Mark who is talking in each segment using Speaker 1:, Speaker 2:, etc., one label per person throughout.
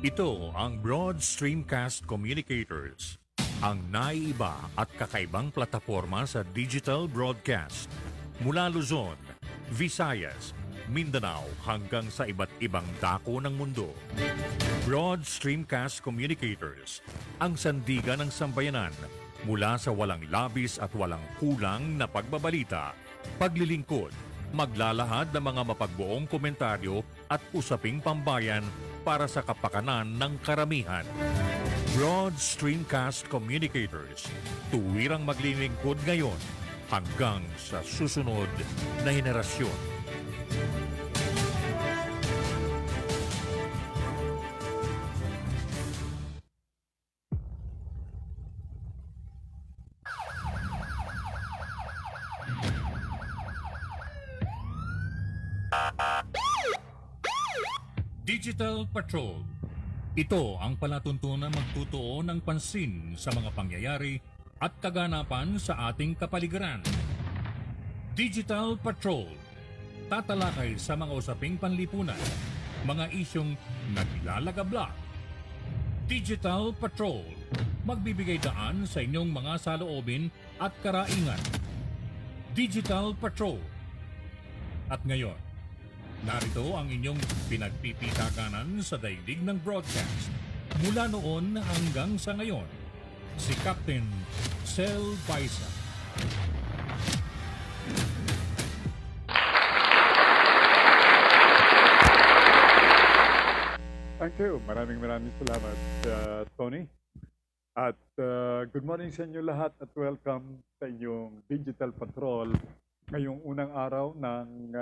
Speaker 1: Ito ang Broad Streamcast Communicators, ang naiiba at kakaibang plataforma sa digital broadcast. Mula Luzon, Visayas, Mindanao hanggang sa iba't ibang dako ng mundo. Broad Streamcast Communicators, ang sandigan ng sambayanan mula sa walang labis at walang kulang na pagbabalita, paglilingkod, maglalahad ng mga mapagbuong komentaryo at usaping pambayan para sa kapakanan ng karamihan. Broad Streamcast Communicators, tuwirang maglilingkod ngayon hanggang sa susunod na henerasyon. Digital Patrol. Ito ang palatuntunan magtutuo ng pansin sa mga pangyayari at kaganapan sa ating kapaligiran. Digital Patrol. Tatalakay sa mga usaping panlipunan, mga isyong naglalagablak. Digital Patrol. Magbibigay daan sa inyong mga saloobin at karaingan. Digital Patrol. At ngayon, narito ang inyong pinagpipitaganan sa daigdig ng broadcast. Mula noon hanggang sa ngayon, si Captain Sel Baisa.
Speaker 2: Thank you. Maraming salamat, Tony. At good morning sa inyo lahat at welcome sa inyong Digital Patrol ngayong unang araw ng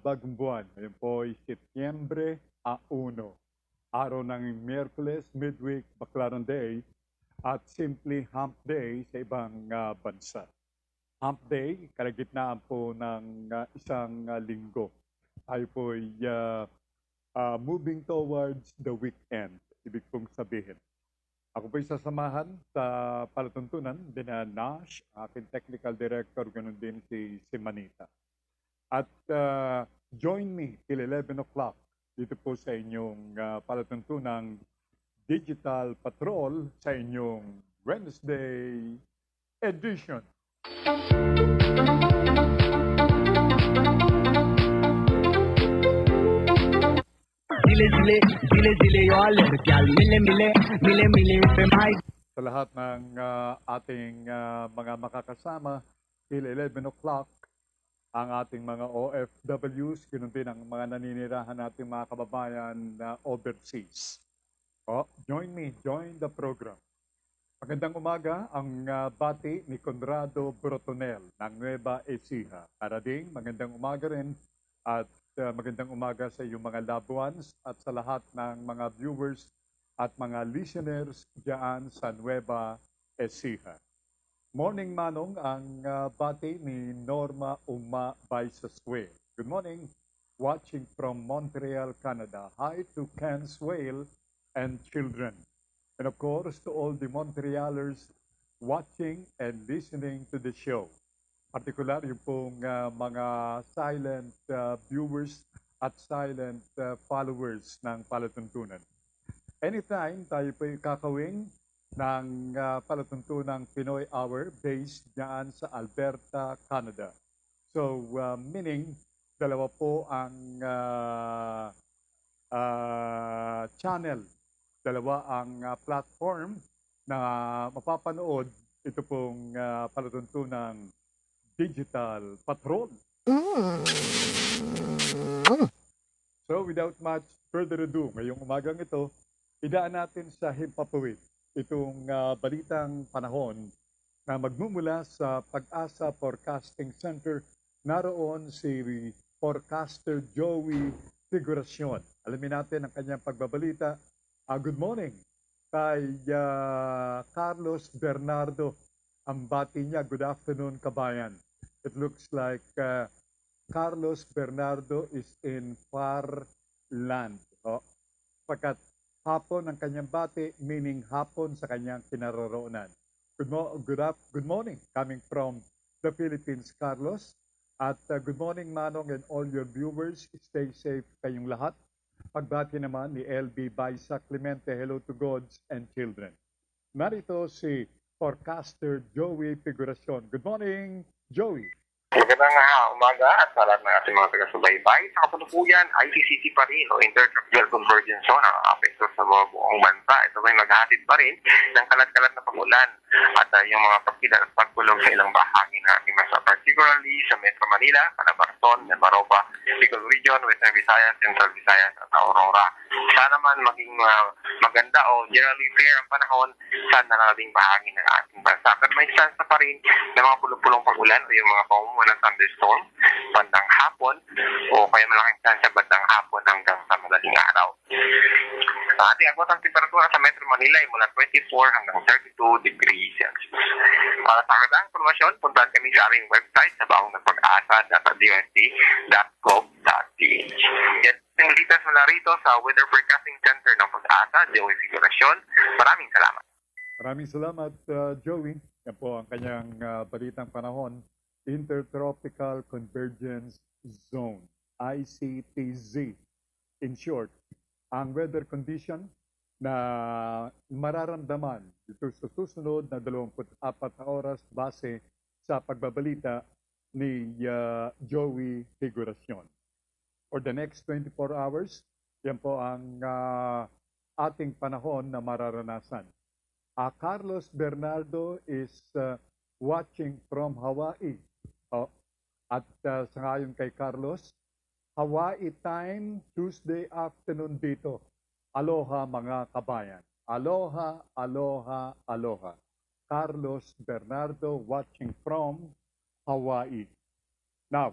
Speaker 2: bagong buwan. Ngayon po ay Setyembre 1, araw ng Miyerkules, Midweek, Baclaran Day at simply Hump Day sa ibang bansa. Hump Day, kalagitnaan po ng isang linggo. Tayo po ay moving towards the weekend, ibig pong sabihin. Ako po'y sasamahan sa palatuntunan din na Nash, aking technical director, ganun din si Manita. At join me till 11 o'clock dito po sa inyong palatuntunang Digital Patrol sa inyong Wednesday edition. Sa lahat ng ating mga makakasama, till 11 o'clock, ang ating mga OFWs, ganun din ang mga naninirahan nating mga kababayan na overseas. Join me, join the program. Magandang umaga ang bati ni Conrado Brotonel ng Nueva Ecija. Karading, magandang umaga rin at magandang umaga sa iyong mga loved ones at sa lahat ng mga viewers at mga listeners diyan sa Nueva Ecija. Morning Manong ang bati ni Norma Uma Baisaswale. Good morning. Watching from Montreal, Canada. Hi to Ken Swale and children. And of course, to all the Montrealers watching and listening to the show. Partikular yung pong mga silent viewers at silent followers ng palatuntunan. Anytime tayo po kakawing ng palatuntunang Pinoy Hour based dyan sa Alberta, Canada. So, meaning, dalawa po ang channel, dalawa ang platform na mapapanood ito pong palatuntunang Digital Patrol. So, without much further ado, ngayong umagang ito, idaan natin sa himpapawid itong balitang panahon na magmumula sa Pag-asa Forecasting Center. Naroon si forecaster Joey Figuracion. Alamin natin ang kanyang pagbabalita. Good morning kay Carlos Bernardo. Ang bati niya, good afternoon kabayan. It looks like Carlos Bernardo is in far land. Pagkat hapon ang kanyang bati, meaning hapon sa kanyang kinaroroonan. Good morning, coming from the Philippines, Carlos. At good morning, Manong, and all your viewers. Stay safe kayong lahat. Pagbati naman ni LB Baisa Clemente, hello to gods and children. Narito si forecaster Joey Figuracion. Good morning, Joey.
Speaker 3: Magandang umaga at sa lahat ng ating mga taga-subaybay. Sa kasalukuyan, ICCC pa rin o Intertropical Convergence Zone ang apekto sa buong bansa. Ito ay maghahatid pa rin ng kalat-kalat na pag-ulan at yung mga pagkilat at pagkulog sa ilang bahagi ng ating bansa, particularly sa Metro Manila, Calabarzon, Mimaropa, Bicol Region, Western Visayas, Central Visayas at Aurora. Sana naman maging maganda o generally fair ang panahon sa narabing bahagi ng ating bansa. At may chance pa rin ng mga pulong-pulong pag-ulan o yung mga pamumulan thunderstorm bandang hapon o kaya malaking chance sa bandang hapon hanggang sa madaling araw. Ang ating agwatang temperatura sa Metro Manila ay mula 24 hanggang 32 degrees Celsius. Para sa agad informasyon, puntahan kami sa aming website sa baongnagpag-asa.dust.gov.ph. Yan ang litas mula rito sa Weather Forecasting Center ng Pag-asa, Joey Figuracion. Maraming salamat.
Speaker 2: Maraming salamat, Joey. Yan po ang kanyang balitang panahon. Intertropical Convergence Zone, ICTZ. In short, ang weather condition na mararamdaman dito sa susunod na 24 na oras base sa pagbabalita ni Joey Figuracion. For the next 24 hours, yan po ang ating panahon na mararanasan. Carlos Bernardo is watching from Hawaii. At sa ngayon kay Carlos, Hawaii time, Tuesday afternoon dito. Aloha mga kabayan. Aloha, aloha, aloha. Carlos Bernardo watching from Hawaii. Now,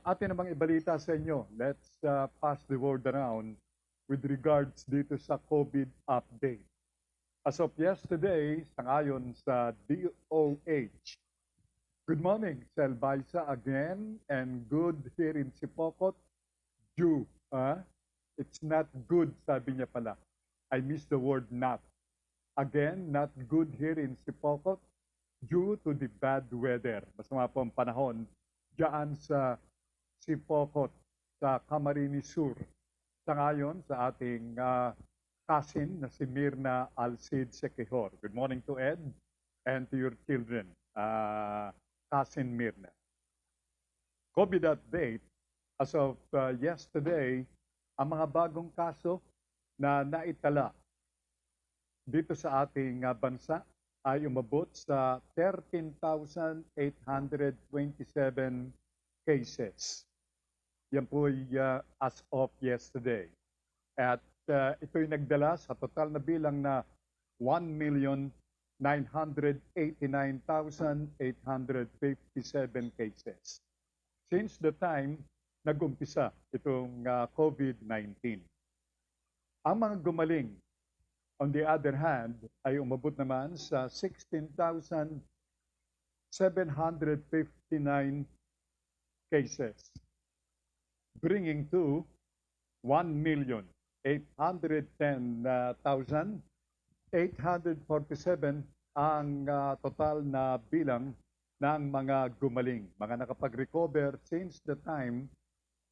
Speaker 2: atin namang ibalita sa inyo. Let's pass the word around with regards dito sa COVID update. As of yesterday, sangayon sa DOH, good morning, Sel Baisa again, and good here in Sipokot. It's not good, sabi niya pala. I missed the word not. Again, not good here in Sipokot due to the bad weather. Masama po ang panahon diyan sa Sipokot, sa Camarines Sur. Sa ngayon, sa ating cousin na si Mirna Alcid Sequejor. Good morning to Ed and to your children. Cousin Mirna. COVID update, as of yesterday, ang mga bagong kaso na naitala dito sa ating bansa ay umabot sa 13,827 cases. Yan po ay as of yesterday. At ito'y nagdala sa total na bilang na 1,989,857 cases since the time nag-umpisa itong COVID-19. Ang mga gumaling, on the other hand, ay umabot naman sa 16,759 cases, bringing to 1,810,847 ang total na bilang ng mga gumaling, mga nakapag-recover since the time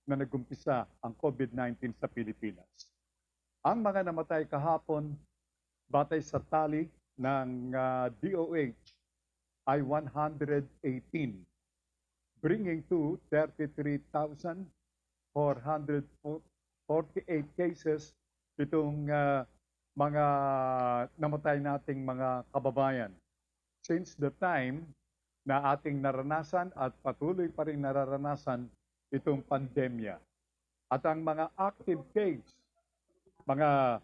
Speaker 2: na nag-umpisa ang COVID-19 sa Pilipinas. Ang mga namatay kahapon, batay sa tally ng DOH, ay 118, bringing to 33,448 cases itong mga namatay nating mga kababayan since the time na ating naranasan at patuloy pa rin nararanasan itong pandemya. At ang mga active case, mga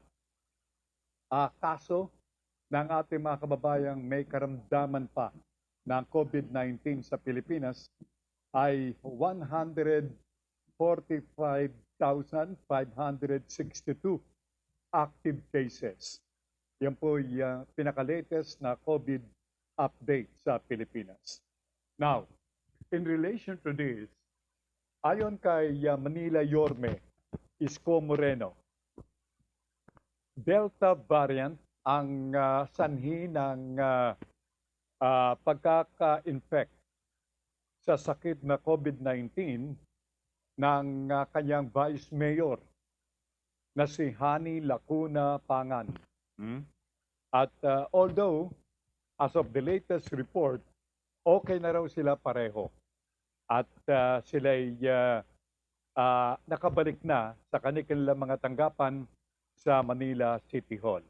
Speaker 2: kaso ng ating mga kababayang may karamdaman pa ng COVID-19 sa Pilipinas ay 145,562 active cases. Yan po yung pinaka-latest na COVID update sa Pilipinas. Now, in relation to this, ayon kay Manila Yorme Isko Moreno, Delta variant ang sanhi ng pagkaka-infect sa sakit na COVID-19 ng kanyang Vice Mayor na si Hani Lacuna Pangan. At although, as of the latest report, okay na raw sila pareho. At sila'y nakabalik na sa kanilang mga tanggapan sa Manila City Hall.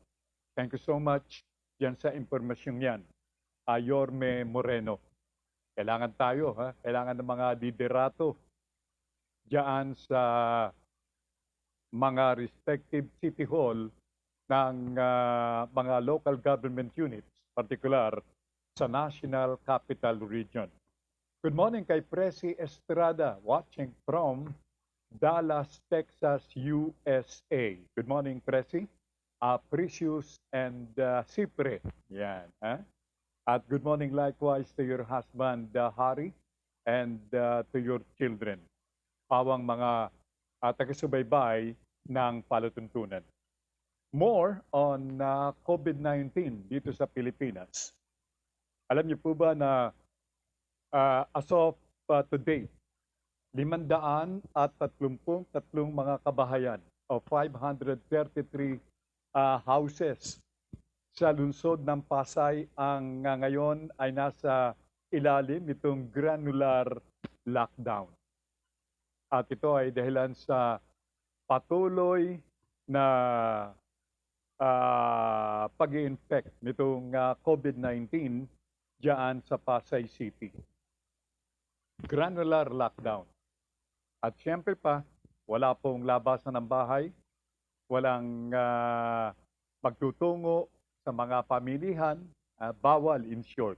Speaker 2: Thank you so much yan sa impormasyong yan. Yorme Moreno. Kailangan tayo, kailangan ng mga liderato diyan sa mga respective City Hall ng mga local government units, particular sa National Capital Region. Good morning kay Presi Estrada, watching from Dallas, Texas, USA. Good morning, Presi. Precious and Cipre. Yan. At good morning likewise to your husband, Harry, and to your children. Pawang mga taga-subaybay ng palutuntunan. More on COVID-19 dito sa Pilipinas. Alam niyo po ba na as of today, 533 mga kabahayan o 533 houses sa lungsod ng Pasay ang ngayon ay nasa ilalim nitong granular lockdown. At ito ay dahilan sa patuloy na pag-i-infect nitong COVID-19 diyan sa Pasay City. Granular lockdown. At siyempre pa, wala pong labasan ng bahay, walang magtutungo sa mga pamilihan, bawal in short.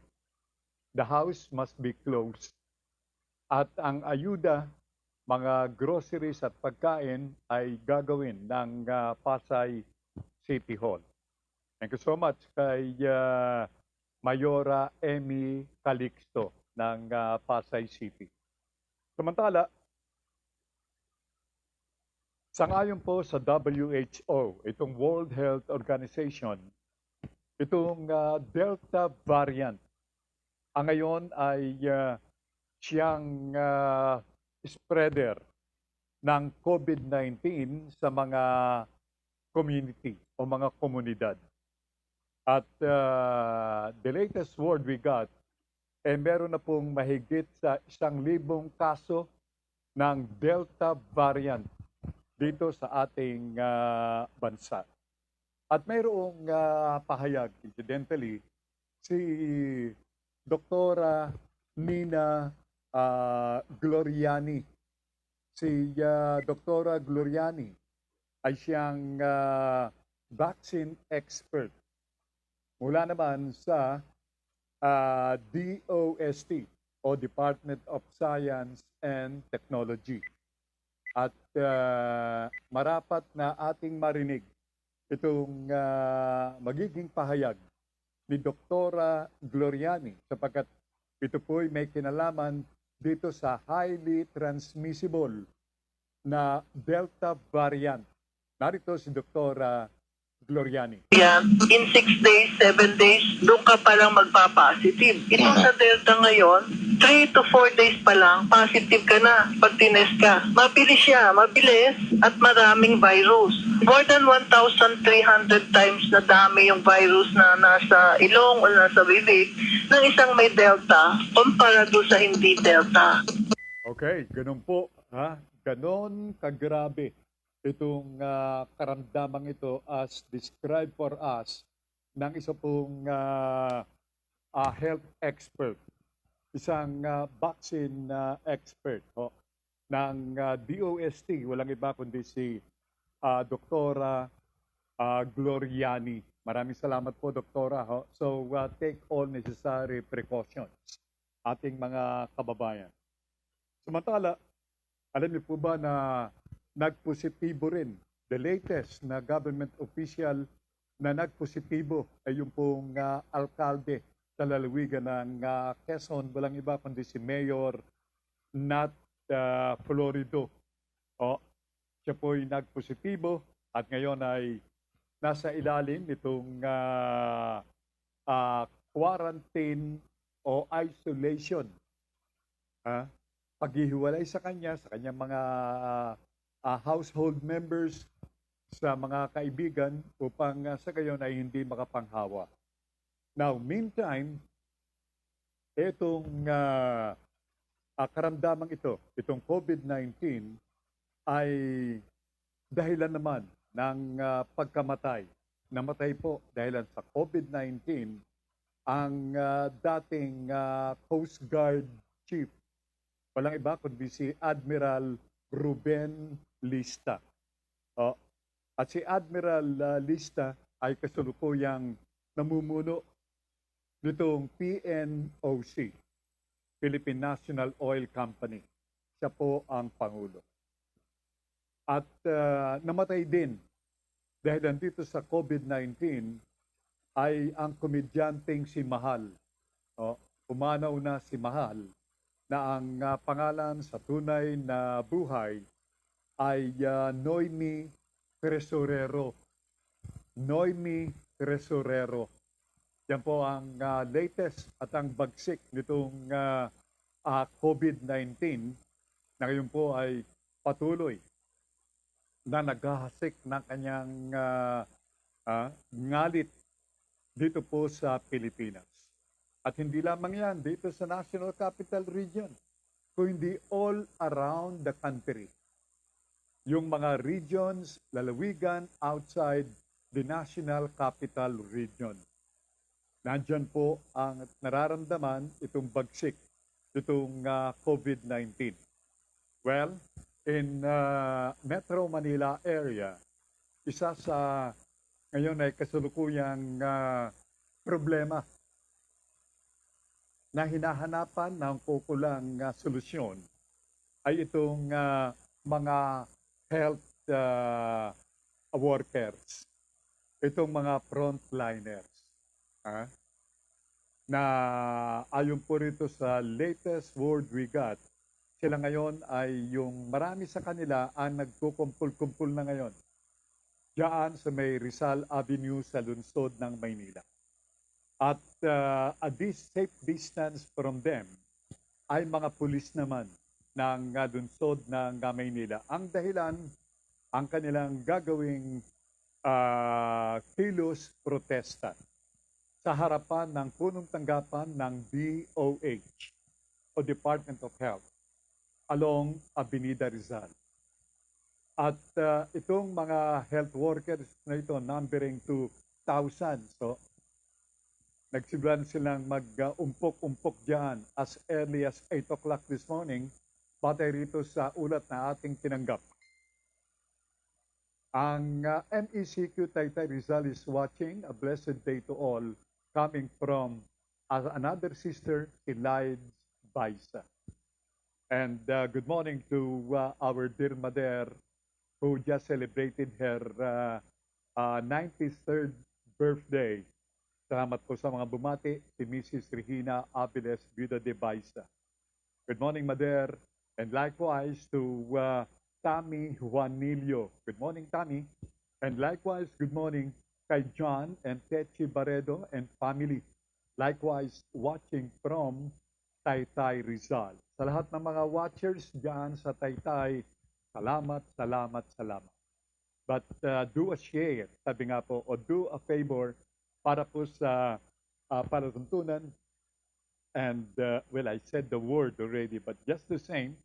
Speaker 2: The house must be closed. At ang ayuda, mga groceries at pagkain ay gagawin ng Pasay City Hall. Thank you so much kay Mayora Emmy Calixto ng Pasay City. Samantala, sangayon po sa WHO, itong World Health Organization, itong Delta variant, ang ngayon ay siyang spreader ng COVID-19 sa mga community o mga komunidad. At the latest word we got, meron na pong mahigit sa 1,000 kaso ng Delta variant dito sa ating bansa. At mayroong pahayag, incidentally, si Doktora Nina Gloriani. Si Doktora Gloriani ay siyang vaccine expert mula naman sa DOST o Department of Science and Technology. At marapat na ating marinig itong magiging pahayag ni Doktora Gloriani sapagkat ito po'y may kinalaman dito sa highly transmissible na Delta variant. Narito si Doktora Gloriani.
Speaker 4: Yan, in 6 days, 7 days, doon ka palang magpa-positive. Itong sa Delta ngayon, 3 to 4 days pa lang, positive ka na pag tinest ka. Mabilis siya, mabilis at maraming virus. More than 1,300 times na dami yung virus na nasa ilong o nasa bibig ng isang may Delta kumpara doon sa hindi Delta.
Speaker 2: Okay, ganun po. Ganon kagrabe itong karamdamang ito as described for us ng isa pong health expert, isang vaccine expert ng DOST, walang iba kundi si Doktora Gloriani. Maraming salamat po, Doktora. So take all necessary precautions, ating mga kababayan. Samantala, alam niyo po ba na nagpositibo rin, the latest na government official na nagpositibo ay yung pong alkalde sa lalawigan ng Quezon, walang iba kundi si Mayor Nat Florido. Siya po'y nagpositibo at ngayon ay nasa ilalim nitong quarantine o isolation paghihiwalay sa kanyang mga household members, sa mga kaibigan upang sa gayon ay hindi makapanghawa. Now, meantime, itong karamdamang itong COVID-19 ay dahilan naman ng pagkamatay. Namatay po dahilan sa COVID-19 ang dating Coast Guard Chief. Walang iba kundi si Admiral Ruben Lista. At si Admiral Lista ay kasalukuyang namumuno nitong PNOC, Philippine National Oil Company. Siya po ang Pangulo. At namatay din dahil dito sa COVID-19 ay ang komedyanteng si Mahal. Pumanaw na si Mahal na ang pangalan sa tunay na buhay ay Noemi Tresorero. Noemi Tresorero. Yan po ang latest at ang bagsik nitong COVID-19 na ngayon po ay patuloy na naghahasik ng kanyang ngalit dito po sa Pilipinas. At hindi lamang yan dito sa National Capital Region, kundi all around the country. Yung mga regions, lalawigan outside the National Capital Region. Nandyan po ang nararamdaman itong bagsik, itong COVID-19. Well, in Metro Manila area, isa sa ngayon ay kasalukuyang problema na hinahanapan ng kukulang solusyon ay itong mga health workers, itong mga frontliners. Na ayon po rito sa latest word we got, sila ngayon ay yung marami sa kanila ang nagkukumpul-kumpul na ngayon diyan sa may Rizal Avenue sa lungsod ng Maynila. At a safe distance from them ay mga pulis naman ng lungsod ng Maynila. Ang dahilan, ang kanilang gagawing kilos protesta sa harapan ng punong tanggapan ng DOH o Department of Health along Avenida Rizal. At itong mga health workers na ito, numbering to thousands, so nagsimulan silang mag-umpok-umpok dyan as early as 8 o'clock this morning, batay rito sa ulat na ating tinanggap. Ang MECQ Taytay Rizal is watching. A blessed day to all, coming from another sister, Elides Baisa. And good morning to our dear mother who just celebrated her 93rd birthday. Salamat po sa mga bumati, si Mrs. Regina Aviles Vida de Baisa. Good morning, Mother. And likewise to Tammy Juanillo. Good morning, Tammy. And likewise, good morning kay John and Techi Baredo and family. Likewise, watching from Taytay Rizal. Sa lahat ng mga watchers dyan sa Taytay, salamat, salamat, salamat. But do a share, sabi nga po, o do a favor para po sa palatuntunan. And, well, I said the word already, but just the same,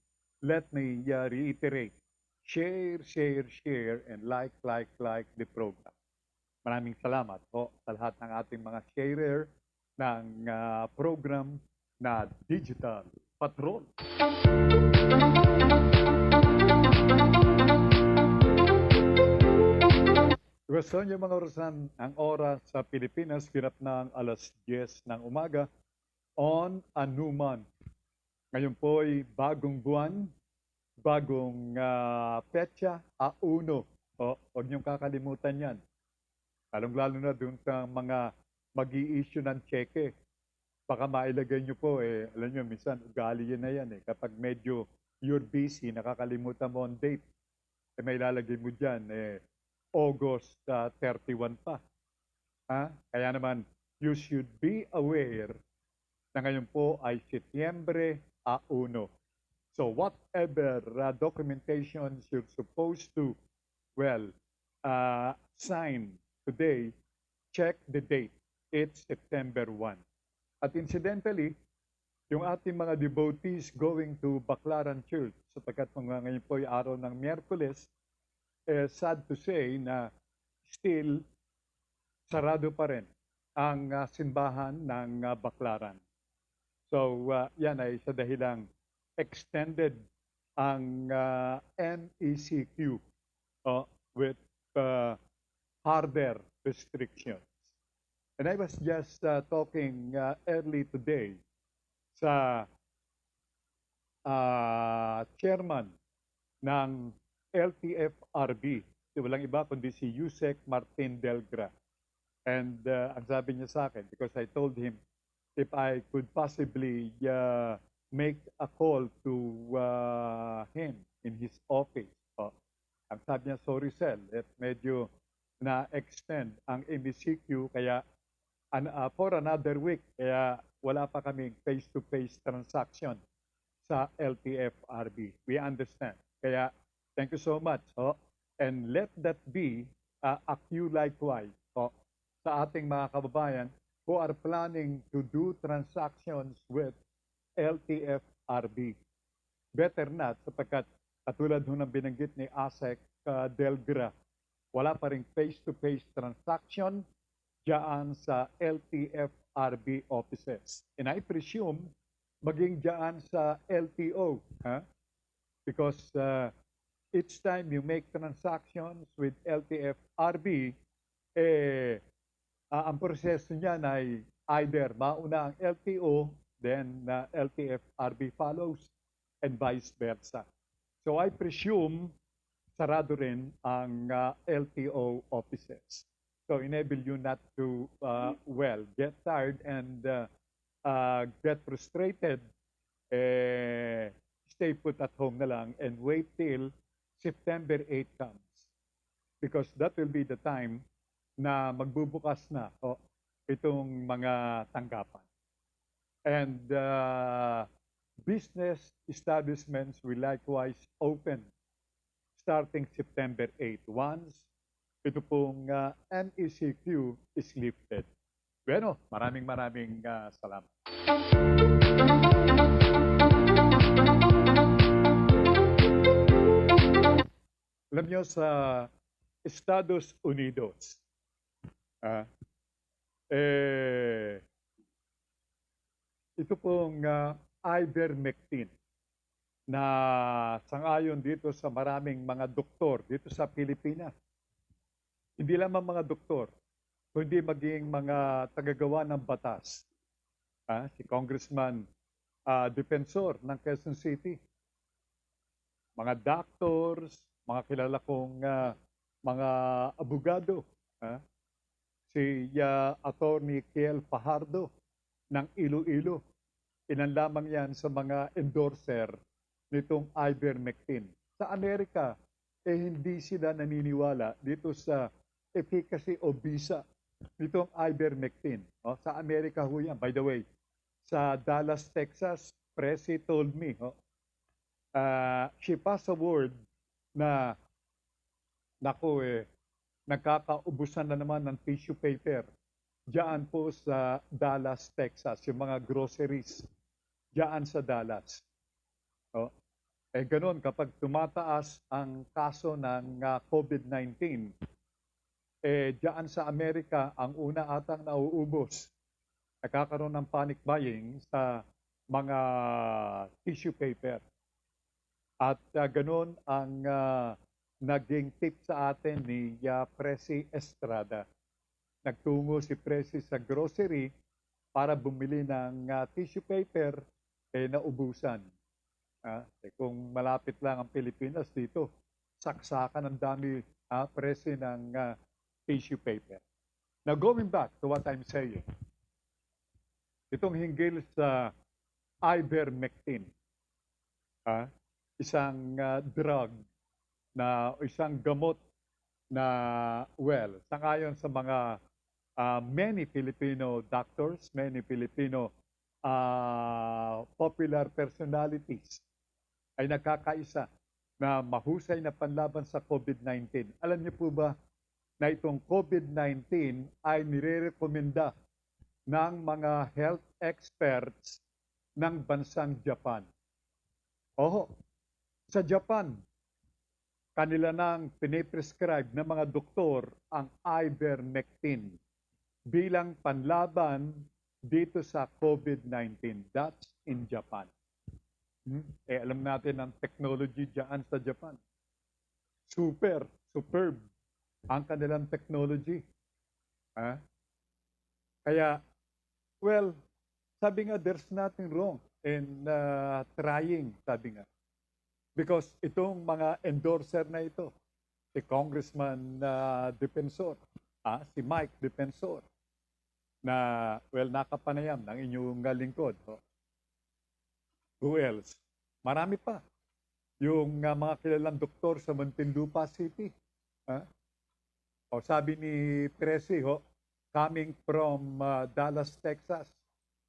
Speaker 2: let me reiterate. Share, share, share, and like the program. Maraming salamat po sa lahat ng ating mga sharer ng program na Digital Patrol. Gusto niyo mga orasan, ang oras sa Pilipinas, hirap na ang alas 10 ng umaga on a new month. Ngayon po ay bagong buwan, bagong petsa, A1. Huwag niyong kakalimutan yan. Lalong-lalo na dun sa mga mag-i-issue ng cheque. Baka mailagay niyo po, alam niyo, minsan ugali yan na yan. Kapag medyo you're busy, nakakalimutan mo ang date, may lalagay mo dyan, August 31 pa. Kaya naman, you should be aware na ngayon po ay Setyembre A1. So whatever documentation you're supposed to, well, sign today, check the date. It's September 1. At incidentally, yung ating mga devotees going to Baclaran Church, sapagkat ngayon po ay araw ng Miyerkules, sad to say na still sarado pa rin ang simbahan ng Baclaran. So yan ay sa dahilang extended ang MECQ with harder restrictions. And I was just talking early today sa chairman ng LTFRB. Walang iba kundi si Yusek Martin Delgra. And ang sabi niya sa akin, because I told him if I could possibly make a call to him in his office. Ang sabi niya, sorry Sel, medyo na-extend ang MECQ kaya for another week, kaya wala pa kaming face-to-face transaction sa LTFRB. We understand. Kaya thank you so much. And let that be a cue likewise sa ating mga kababayan who are planning to do transactions with LTFRB. Better not, sapagkat katulad ng binanggit ni Asek Delgra, wala pa ring face-to-face transaction diyan sa LTFRB offices. And I presume maging diyan sa LTO. Because each time you make transactions with LTFRB, ang proseso niyan ay either mauna ang LTO, then LTFRB follows, and vice versa. So I presume sarado rin ang LTO offices. So enable you not to, get tired and get frustrated. Stay put at home na lang and wait till September 8 comes. Because that will be the time na magbubukas na itong mga tanggapan. And business establishments will likewise open starting September 8 once ito pong MECQ is lifted. Bueno, maraming salamat. Alam nyo, sa Estados Unidos, ito pong ivermectin na sangayon dito sa maraming mga doktor dito sa Pilipinas. Hindi lamang mga doktor, kundi maging mga tagagawa ng batas. Si Congressman Defensor ng Quezon City, mga doctors, mga kilala kong mga abogado, si Attorney Kiel Fajardo ng Iloilo. Ilan lamang yan sa mga endorser nitong ivermectin. Sa Amerika, hindi sila naniniwala dito sa efficacy o bisa nitong ivermectin. Sa Amerika ho yan. By the way, sa Dallas, Texas, Presi told me, she passed a word na, nagkakaubusan na naman ng tissue paper. Diyan po sa Dallas, Texas, yung mga groceries. Diyan sa Dallas. Ganun, kapag tumataas ang kaso ng COVID-19, diyan sa Amerika, ang una atang nauubos. Nagkakaroon ng panic buying sa mga tissue paper. At ganun ang naging tip sa atin ni Presi Estrada. Nagtungo si Presi sa grocery para bumili ng tissue paper, naubusan. Kung malapit lang ang Pilipinas dito, saksakan ang dami Presi ng tissue paper. Now going back to what I'm saying, itong hinggil sa ivermectin, isang drug na isang gamot na, sangayon sa mga many Filipino doctors, many Filipino popular personalities ay nagkakaisa na mahusay na panlaban sa COVID-19. Alam niyo po ba na itong COVID-19 ay nire-rekomenda ng mga health experts ng bansang Japan? Oho, sa Japan, kanila nang piniprescribe ng mga doktor ang ivermectin bilang panlaban dito sa COVID-19. That's in Japan. Alam natin ang technology dyan sa Japan. Superb ang kanilang technology. Kaya, well, sabi nga, there's nothing wrong in trying, sabi nga. Because itong mga endorser na ito, si Congressman Defensor, si Mike Defensor, na, well, nakapanayam ng inyong lingkod. Who else? Marami pa. Yung mga kilalang doktor sa Muntinlupa City. Sabi ni Tracy, coming from Dallas, Texas,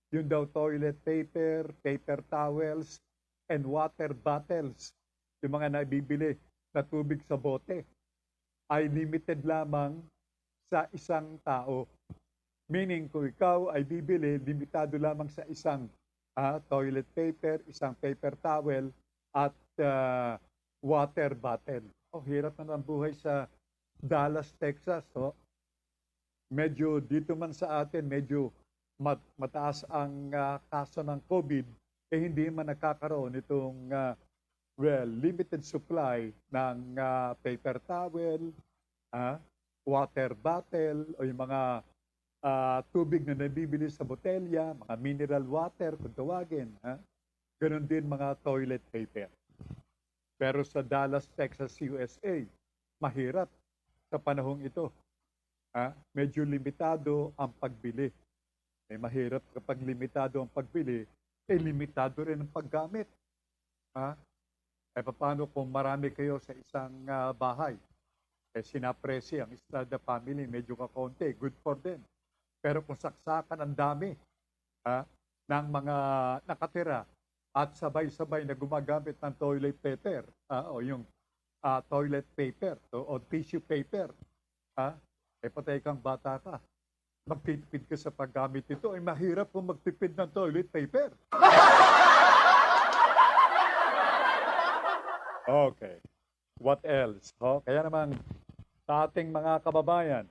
Speaker 2: yung daw toilet paper, paper towels, and water bottles, yung mga nabibili na tubig sa bote, ay limited lamang sa isang tao. Meaning, kung ikaw ay bibili, limitado lamang sa isang toilet paper, isang paper towel, at water bottle. Hirap na ang buhay sa Dallas, Texas. Medyo dito man sa atin, medyo mataas ang kaso ng COVID, hindi man nakakaroon itong limited supply ng paper towel, water bottle, o yung mga tubig na nabibili sa botelya, mga mineral water kung tawagin. Ganon din mga toilet paper. Pero sa Dallas, Texas, USA, mahirap sa panahong ito. Medyo limitado ang pagbili. Mahirap kapag limitado ang pagbili, limitado rin ang paggamit. Paano kung marami kayo sa isang bahay? Sinapresi ang Estrada family, medyo kakaunti, good for them. Pero kung saksakan ang dami ng mga nakatira at sabay-sabay na gumagamit ng toilet paper o yung toilet paper o tissue paper, patay kang bata ka. Magtitipid ka sa paggamit ito, mahirap kung magtipid ng toilet paper. Okay. What else? Kaya naman, sa ating mga kababayan,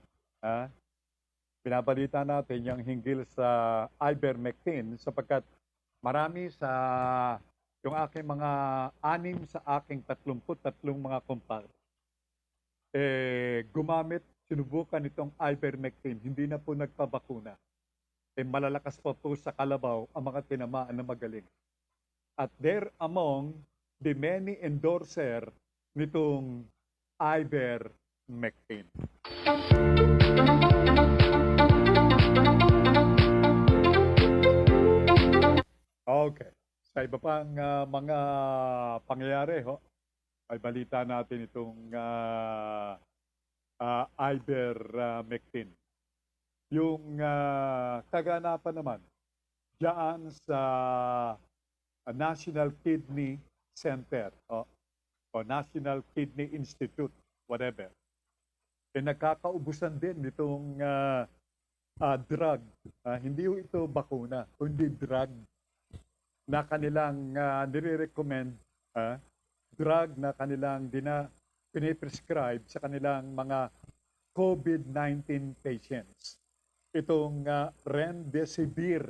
Speaker 2: binabalita natin yung hinggil sa ivermectin sapagkat marami sa yung aking mga 6 sa aking 33 mga kumpare gumamit, sinubukan itong ivermectin, hindi na po nagpabakuna. Malalakas pa po sa kalabaw ang mga tinamaan na magaling. At they're among the many endorser nitong ivermectin. Okay. Sa iba pang mga pangyayari, ay balita natin itong ivermectin. Yung kaganapan naman, diyan sa National Kidney Center o National Kidney Institute, whatever, nagkakaubusan din itong drug. Hindi ito bakuna, kundi drug na kanilang nire-recommend, drug na kanilang piniprescribe sa kanilang mga COVID-19 patients. Itong Remdesivir.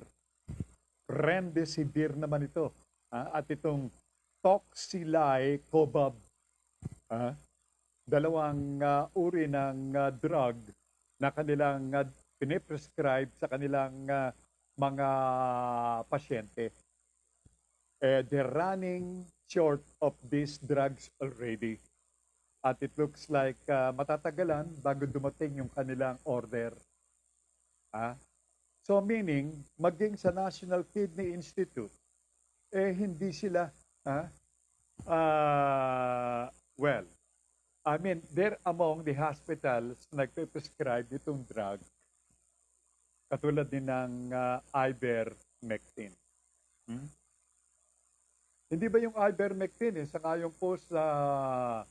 Speaker 2: Remdesivir naman ito. At itong Toxylai-Cobab. Dalawang uri ng drug na kanilang piniprescribe sa kanilang mga pasyente. They're running short of these drugs already. At it looks like matatagalan bago dumating yung kanilang order. So meaning, maging sa National Kidney Institute, hindi sila, they're among the hospitals na nagpe-prescribe itong drug, katulad din ng ivermectin. Hmm? Hindi ba yung ivermectin, sangayon po sa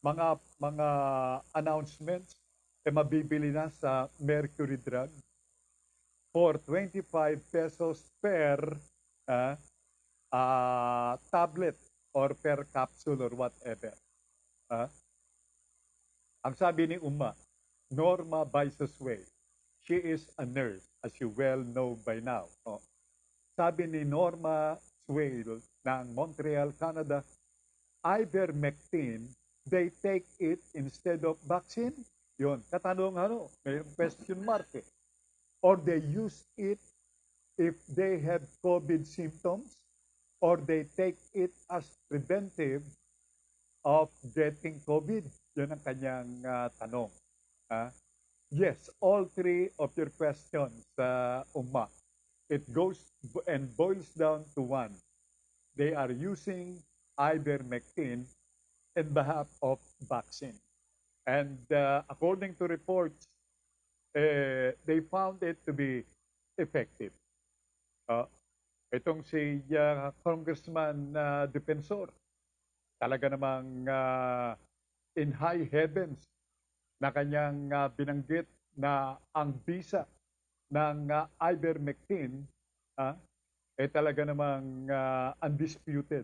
Speaker 2: mga announcements, mabibili na sa Mercury Drug for 25 pesos per ah, tablet or per capsule or whatever. Ah, ang sabi ni Uma, Norma Baisosway, she is a nurse, as you well know by now. Oh. Sabi ni Norma Swale ng Montreal, Canada, ivermectin, they take it instead of vaccine? Yun, katanungan, may question mark eh. Or they use it if they have COVID symptoms, or they take it as preventive of getting COVID. Yun ang kanyang tanong. Yes, all three of your questions, Uma. It goes and boils down to one. They are using ivermectin in behalf of vaccine. And according to reports, they found it to be effective. Itong si Congressman Defensor, talaga namang in high heavens na kanyang binanggit na ang bisa ng ivermectin talaga namang undisputed.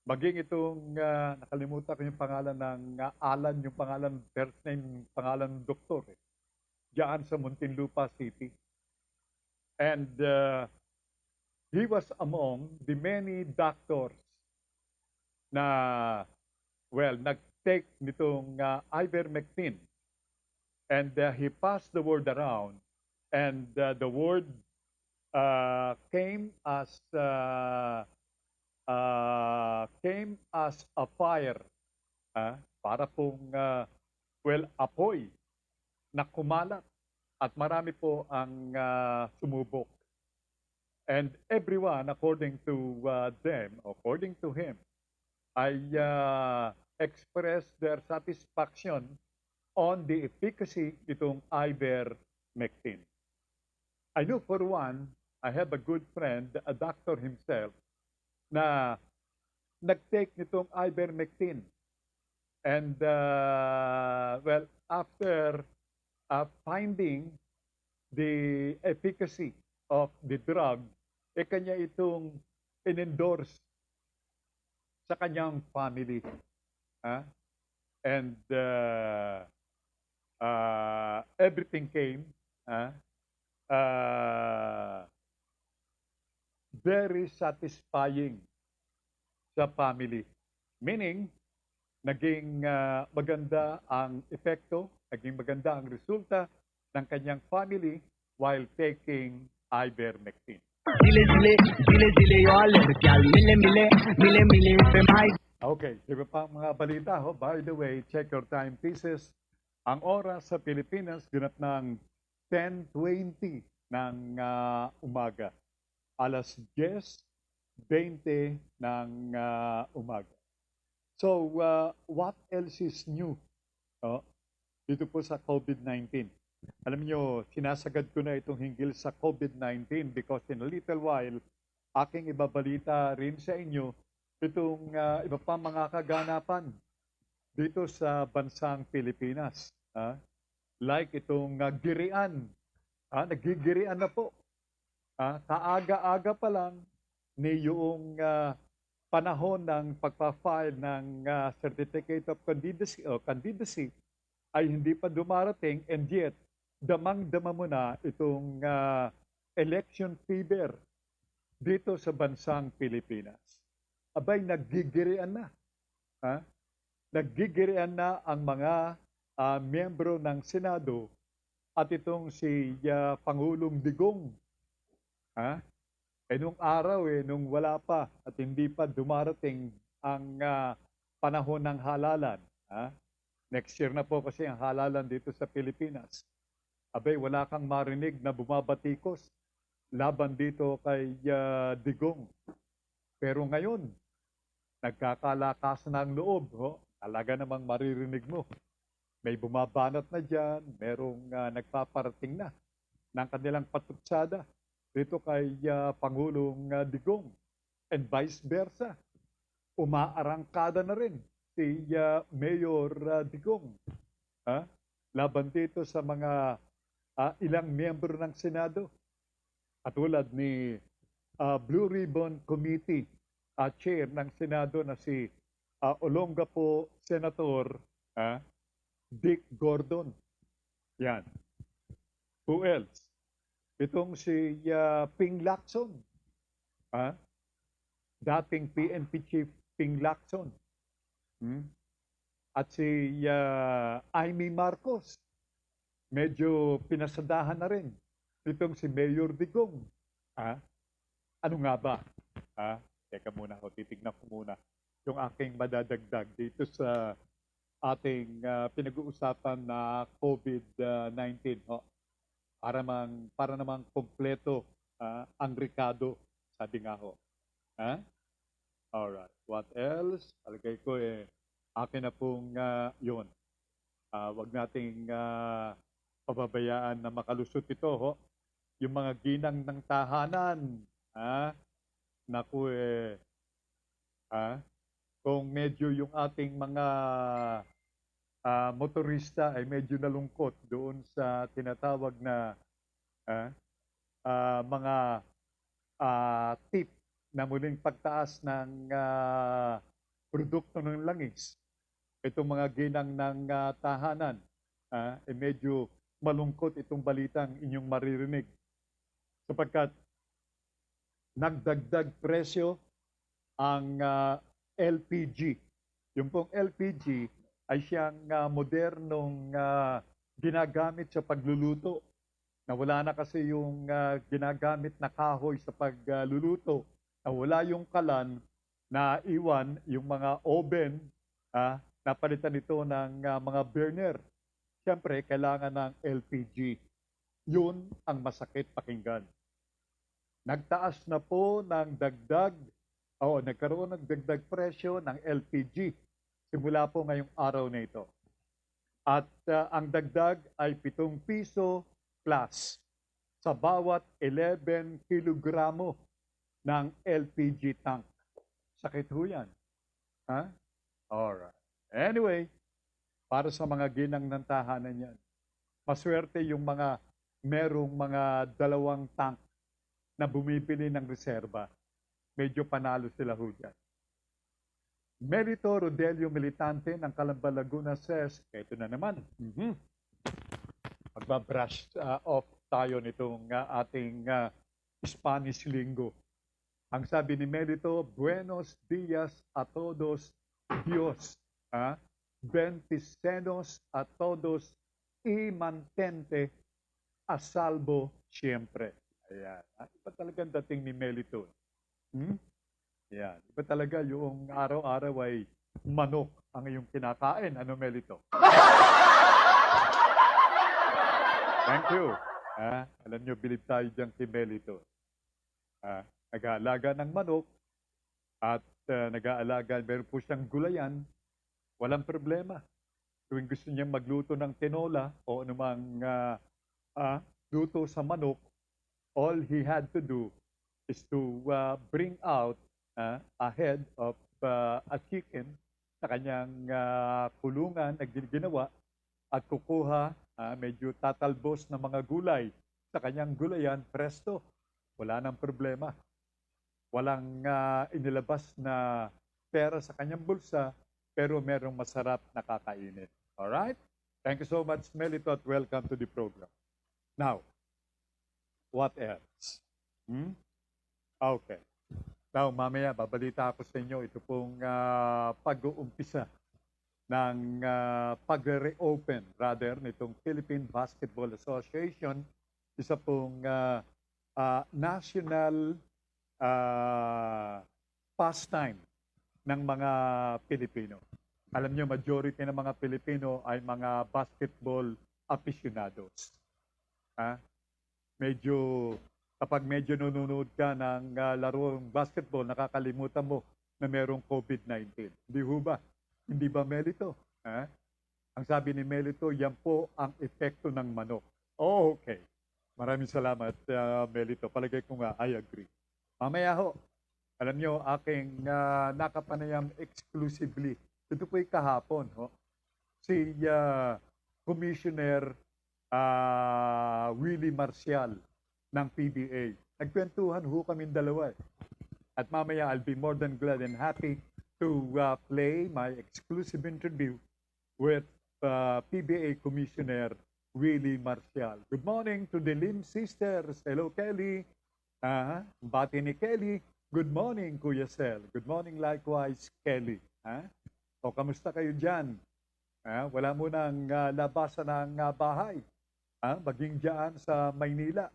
Speaker 2: Maging itong, nakalimutan ko yung pangalan ng Alan, yung pangalan, first name, pangalan ng doktor, diyan sa Muntinlupa City. And he was among the many doctors na, well, nag-take nitong ivermectin. And he passed the word around. And the word came as a fire, para pong apoy na kumalat at marami po ang sumubok. And everyone, according to them, according to him, ay expressed their satisfaction on the efficacy itong ivermectin. I know for one, I have a good friend, a doctor himself, na nag-take nitong ivermectin. And, well, after finding the efficacy of the drug, kanya itong in-endorse sa kanyang family. And everything came very satisfying sa family. Meaning, naging maganda ang epekto, naging maganda ang resulta ng kanyang family while taking ivermectin. Okay, iba pa mga balita. By the way, check your timepieces. Ang oras sa Pilipinas, ginap ng 10:20 ng umaga. Alas 10:20 ng umaga. So, what else is new dito po sa COVID-19? Alam niyo, sinasagad ko na itong hinggil sa COVID-19 because in a little while, aking ibabalita rin sa inyo itong iba pa mga kaganapan dito sa bansang Pilipinas. Like itong girian. Nagigirian na po. Kaaga-aga pa lang ni yung panahon ng pagpa-file ng Certificate of Candidacy ay hindi pa dumarating, and yet damang-dama mo na itong election fever dito sa bansang Pilipinas. Abay, naggigirian na. Naggigirian na ang mga miyembro ng Senado at itong si Pangulong Digong. Nung araw, nung wala pa at hindi pa dumarating ang panahon ng halalan. Next year na po kasi ang halalan dito sa Pilipinas. Abay, wala kang marinig na bumabatikos laban dito kay Digong. Pero ngayon, nagkakalakas na ang loob. Talaga namang maririnig mo. May bumabanat na dyan, merong nagpaparating na ng kanilang patutsada dito kay Pangulong Digong and vice versa. Umaarangkada na rin si Mayor Digong laban dito sa mga ilang miyembro ng Senado. Katulad ni Blue Ribbon Committee Chair ng Senado na si Olongapo Senator Dick Gordon. Yan. Who else? Itong si Ping Lacson. Dating PNP Chief Ping Lacson. At si Amy Marcos. Medyo pinasadahan na rin. Itong si Mayor Digong. Ano nga ba? Teka muna ako, titignan ko muna yung aking madadagdag dito sa ating pinag-uusapan na COVID-19. Para namang kompleto ang Ricardo, sabi nga ho. Alright, what else? Alagay ko akin na pong yun. Wag nating pababayaan na makalusot ito. Yung mga ginang ng tahanan. Naku kung medyo yung ating mga motorista ay medyo nalungkot doon sa tinatawag na mga tip na muling pagtaas ng produkto ng langis. Itong mga ginang ng tahanan, medyo malungkot itong balitang inyong maririnig. Sapagkat nagdagdag presyo ang LPG. Yung pong LPG ay siyang modernong ginagamit sa pagluluto. Nawala na kasi yung ginagamit na kahoy sa pagluluto. Nawala yung kalan, na iwan yung mga oven, napalitan ito ng mga burner. Siyempre, kailangan ng LPG. Yun ang masakit pakinggan. Nagtaas na po ng nagkaroon ng dagdag presyo ng LPG simula po ngayong araw na ito. At ang dagdag ay 7 piso plus sa bawat 11 kilogramo ng LPG tank. Sakit ho yan. Alright. Anyway, para sa mga ginang ng tahanan yan, maswerte yung mga merong mga 2 tank na bumibili ng reserba. Medyo panalo sila ho dyan. Melito Rodelio Militante ng Calamba, Laguna says, ito na naman. Magbabrush off tayo nitong ating Spanish linggo. Ang sabi ni Melito, Buenos dias a todos, Dios. Bendicinos a todos y mantente a salvo siempre. Ayan. Iba talaga ang dating ni Melito. Ayan. Iba talaga yung araw-araw ay manok ang iyong kinakain. Ano, Melito? Thank you. Alam nyo, bilib tayo dyan kay Melito. Nag-aalaga ng manok at nag-aalaga, meron po siyang gulayan, walang problema. Tuwing gusto niyang magluto ng tinola o anumang luto sa manok, all he had to do is to bring out a head of a chicken sa kanyang kulungan na ginawa at kukuha, medyo tatalbos ng mga gulay sa kanyang gulayan, presto. Wala nang problema. Walang inilabas na pera sa kanyang bulsa, pero merong masarap na kakainin. Alright? Thank you so much, Melito, at welcome to the program. Now, what else? Okay. Now, mamaya, babalita ako sa inyo, ito pong pag-uumpisa ng pag-reopen, rather, nitong Philippine Basketball Association, isa pong national pastime ng mga Pilipino. Alam niyo, majority ng mga Pilipino ay mga basketball aficionados. Kapag medyo nanonood ka ng larong basketball, nakakalimutan mo na merong COVID-19. Hindi ho ba? Hindi ba, Melito? Ang sabi ni Melito, yan po ang epekto ng manok. Oh, okay. Maraming salamat, Melito. Palagay ko nga, I agree. Mamaya ho, alam nyo, aking nakapanayam exclusively. Ito po'y kahapon, ho. Si Commissioner Willie Marcial ng PBA. Nagkwentuhan ho kami dalawa. At mamaya, I'll be more than glad and happy to play my exclusive interview with PBA Commissioner Willie Marcial. Good morning to the Lim sisters. Hello, Kelly. Bati ni Kelly. Good morning, Kuya Sel. Good morning likewise, Kelly. O, kamusta kayo dyan? Wala mo nang labasan ng bahay. Maging dyan sa Maynila.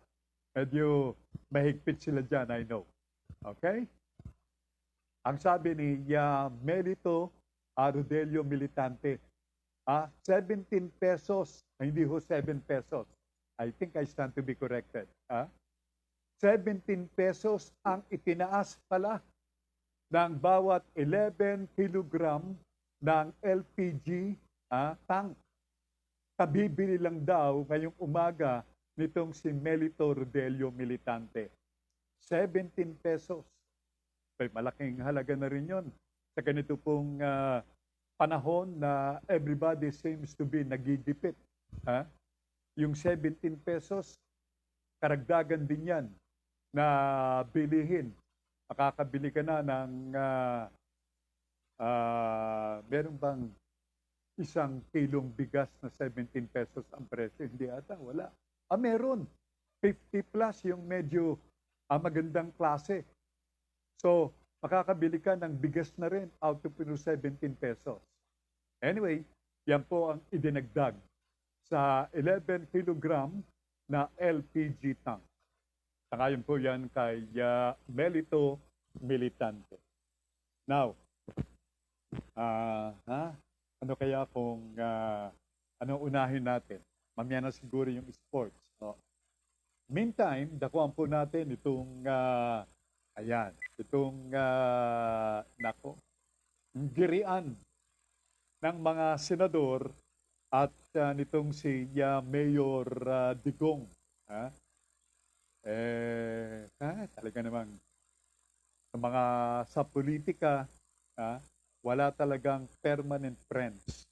Speaker 2: Medyo mahigpit sila dyan, I know. Okay? Ang sabi ni Melito Rodelio Militante, 17 pesos, hindi ho 7 pesos. I think I stand to be corrected. 17 pesos ang itinaas pala ng bawat 11 kilogram ng LPG tank. Kabibili lang daw ngayong umaga nitong si Melito Rodelio Militante. 17 pesos. Ay, malaking halaga na rin yun. Sa ganito pong panahon na everybody seems to be nagigipit. Yung 17 pesos, karagdagan din yan na bilihin. Makakabili ka na ng meron bang 1 kilong bigas na 17 pesos ang presyo? Hindi ata, wala. Meron. 50 plus yung medyo magandang klase. So, makakabili ka ng bigas na rin out of 17 pesos. Anyway, yan po ang idinagdag sa 11 kilogram na LPG tank. Sangayon po yan kay Melito Militante. Now, ano kaya kung ano unahin natin? Mamaya na siguro yung sports. No? Meantime, dakuan po natin itong girian ng mga senador at nitong si Mayor Digong. Talaga namang sa politika, wala talagang permanent friends.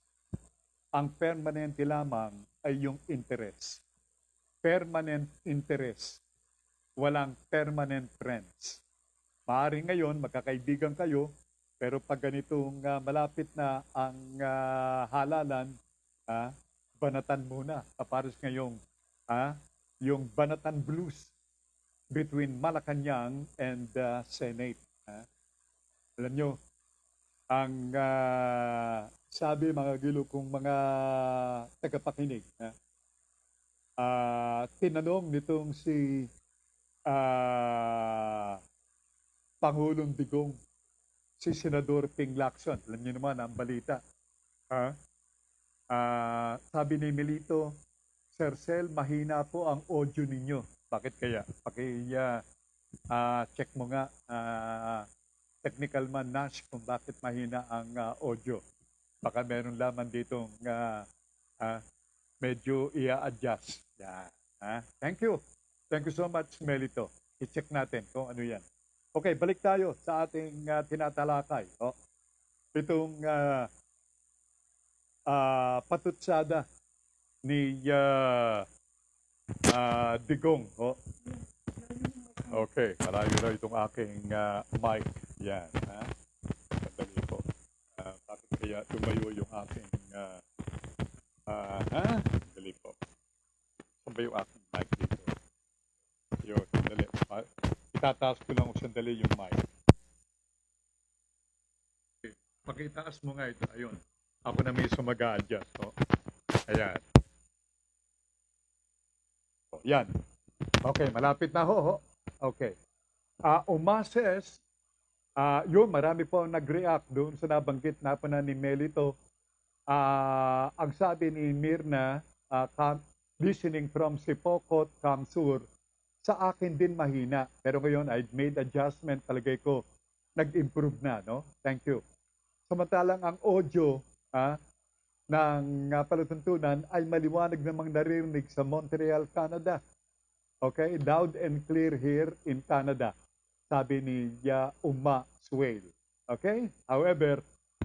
Speaker 2: Ang permanente lamang ay yung interest. Permanent interest. Walang permanent friends. Maaaring ngayon, magkakaibigan kayo, pero pag ganitong malapit na ang halalan, banatan muna. Kapares ngayong yung banatan blues between Malacanang and Senate. Alam nyo, ang sabi mga gilo kong mga tagapakinig, tinanong nitong si Pangulong Digong, si Senador Ping Lacson. Alam niyo naman ang balita. Sabi ni Melito, Sir Sel, mahina po ang audio ninyo. Bakit kaya? Check mo nga, technical man Nash, kung bakit mahina ang audio. Baka meron laman ditong medyo i-adjust. Thank you. Thank you so much, Melito. I-check natin kung ano yan. Okay, balik tayo sa ating tinatalakay. Itong patutsada ni Digong. Okay, malayo na itong aking mic. Yan. Sandali po. Bakit kaya tumayo yung aking sandali po. Saan ba yung aking mic dito? Yun, sandali. Itataas ko lang sandali yung mic. Okay. Pakitaas mo nga ito. Ayun. Ako na mismo mag-a-adjust. Ayan. Yan. Okay, malapit na ho. Okay. Umases, yun, marami po ang nag-react doon sa nabanggit na po na ni Melito. Ang sabi ni Mirna, listening from Sipokot, Kamsur, sa akin din mahina. Pero ngayon, I've made adjustment. Palagay ko, nag-improve na, no? Thank you. Samantalang ang audio ng palatuntunan ay maliwanag namang naririnig sa Montreal, Canada. Okay? Loud and clear here in Canada. Sabi ni Uma Swale. Okay? However,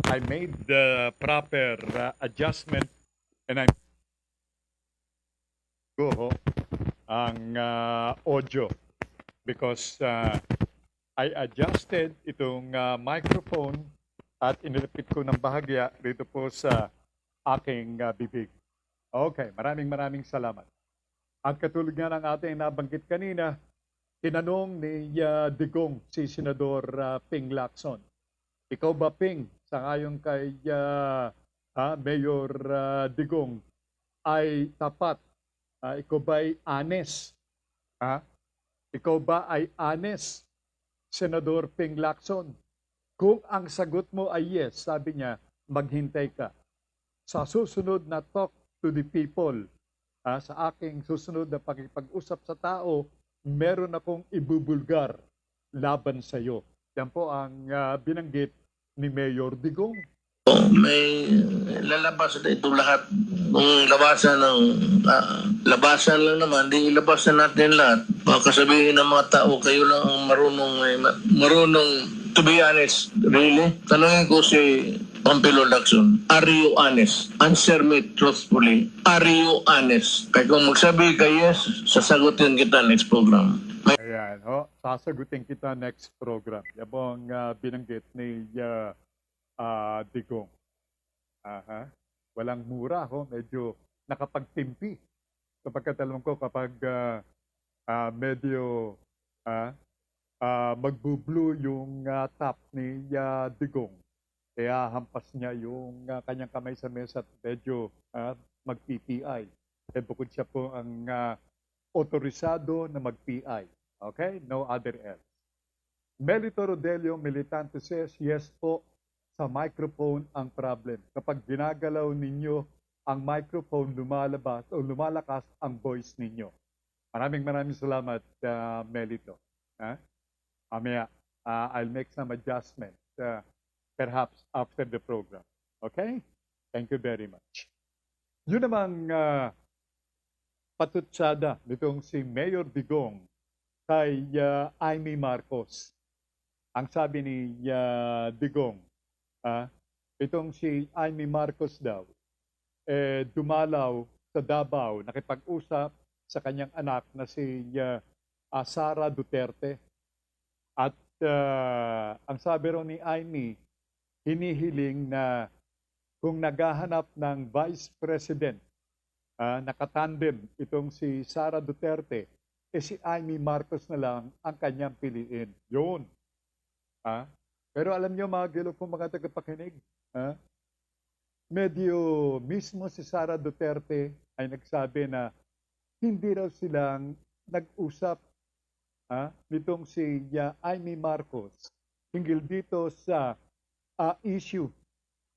Speaker 2: I made the proper adjustment and I go ang audio because I adjusted itong microphone at inilapit ko ng bahagya dito po sa aking bibig. Okay, maraming salamat. At katulad nga ng ating nabanggit kanina, tinanong ni Digong si Senador Ping Lacson. Ikaw ba, Ping, sangayon kay Mayor Digong, ay tapat? Ikaw ba ay honest? Ikaw ba ay honest, Senador Ping Lacson? Kung ang sagot mo ay yes, sabi niya, maghintay ka. Sa susunod na talk to the people, sa aking susunod na pakipag-usap sa tao, meron akong ibubulgar laban sa iyo. Yan po ang binanggit ni Mayor Digong.
Speaker 5: May lalabas na ito lahat. Kung labasan ng labasan lang naman, di ilabas na natin lahat. Baka sabihin ng mga tao, kayo lang ang marunong to be honest. Really? Tanungin ko si Pampilo Lacson, are you honest? Answer me truthfully. Are you honest? Kaya kung magsabi ka yes, sasagutin kita next program.
Speaker 2: Ayan, sasagutin kita next program. Yan po ang binanggit ni Digong. Walang mura, medyo nakapagtimpi. Kapag alam ko, kapag medyo magbu-blue yung top ni Digong, kaya hampas niya yung kanyang kamay sa mesa at medyo mag-PPI. Bukod siya po ang otorisado na mag-PI. Okay? No other else. Melito Rodelio Militante says, yes po, sa microphone ang problem. Kapag ginagalaw ninyo ang microphone, lumalabas o lumalakas ang voice ninyo. Maraming salamat, Melito. Mamaya, I'll make some adjustments, perhaps after the program. Okay? Thank you very much. Yun namang patutsada nitong si Mayor Digong kay Amy Marcos. Ang sabi ni Digong, itong si Amy Marcos daw, dumalaw sa Davao, nakipag-usap sa kanyang anak na si Sara Duterte. At ang sabi ro ni Amy, hinihiling na kung naghahanap ng Vice President, nakatandem itong si Sara Duterte, si Amy Marcos na lang ang kanyang piliin. Yun. Pero alam niyo mga gilo kong mga tagapakinig, medyo mismo si Sara Duterte ay nagsabi na hindi raw silang nag-usap nitong si Amy Marcos hinggil dito sa issue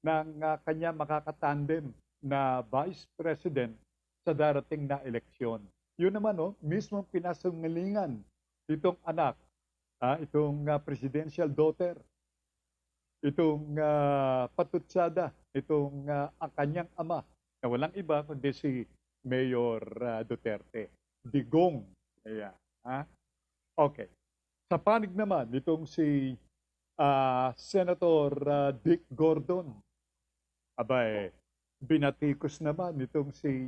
Speaker 2: ng kanya makakatandem na Vice President sa darating na eleksyon. Yun naman, mismo pinasungalingan itong anak, itong presidential daughter, itong patutsada, itong ang kanyang ama, na walang iba kundi si Mayor Duterte. Digong. Ayan. Okay. Sa panig naman, itong si Senator Dick Gordon. Abay, binatikos naman itong si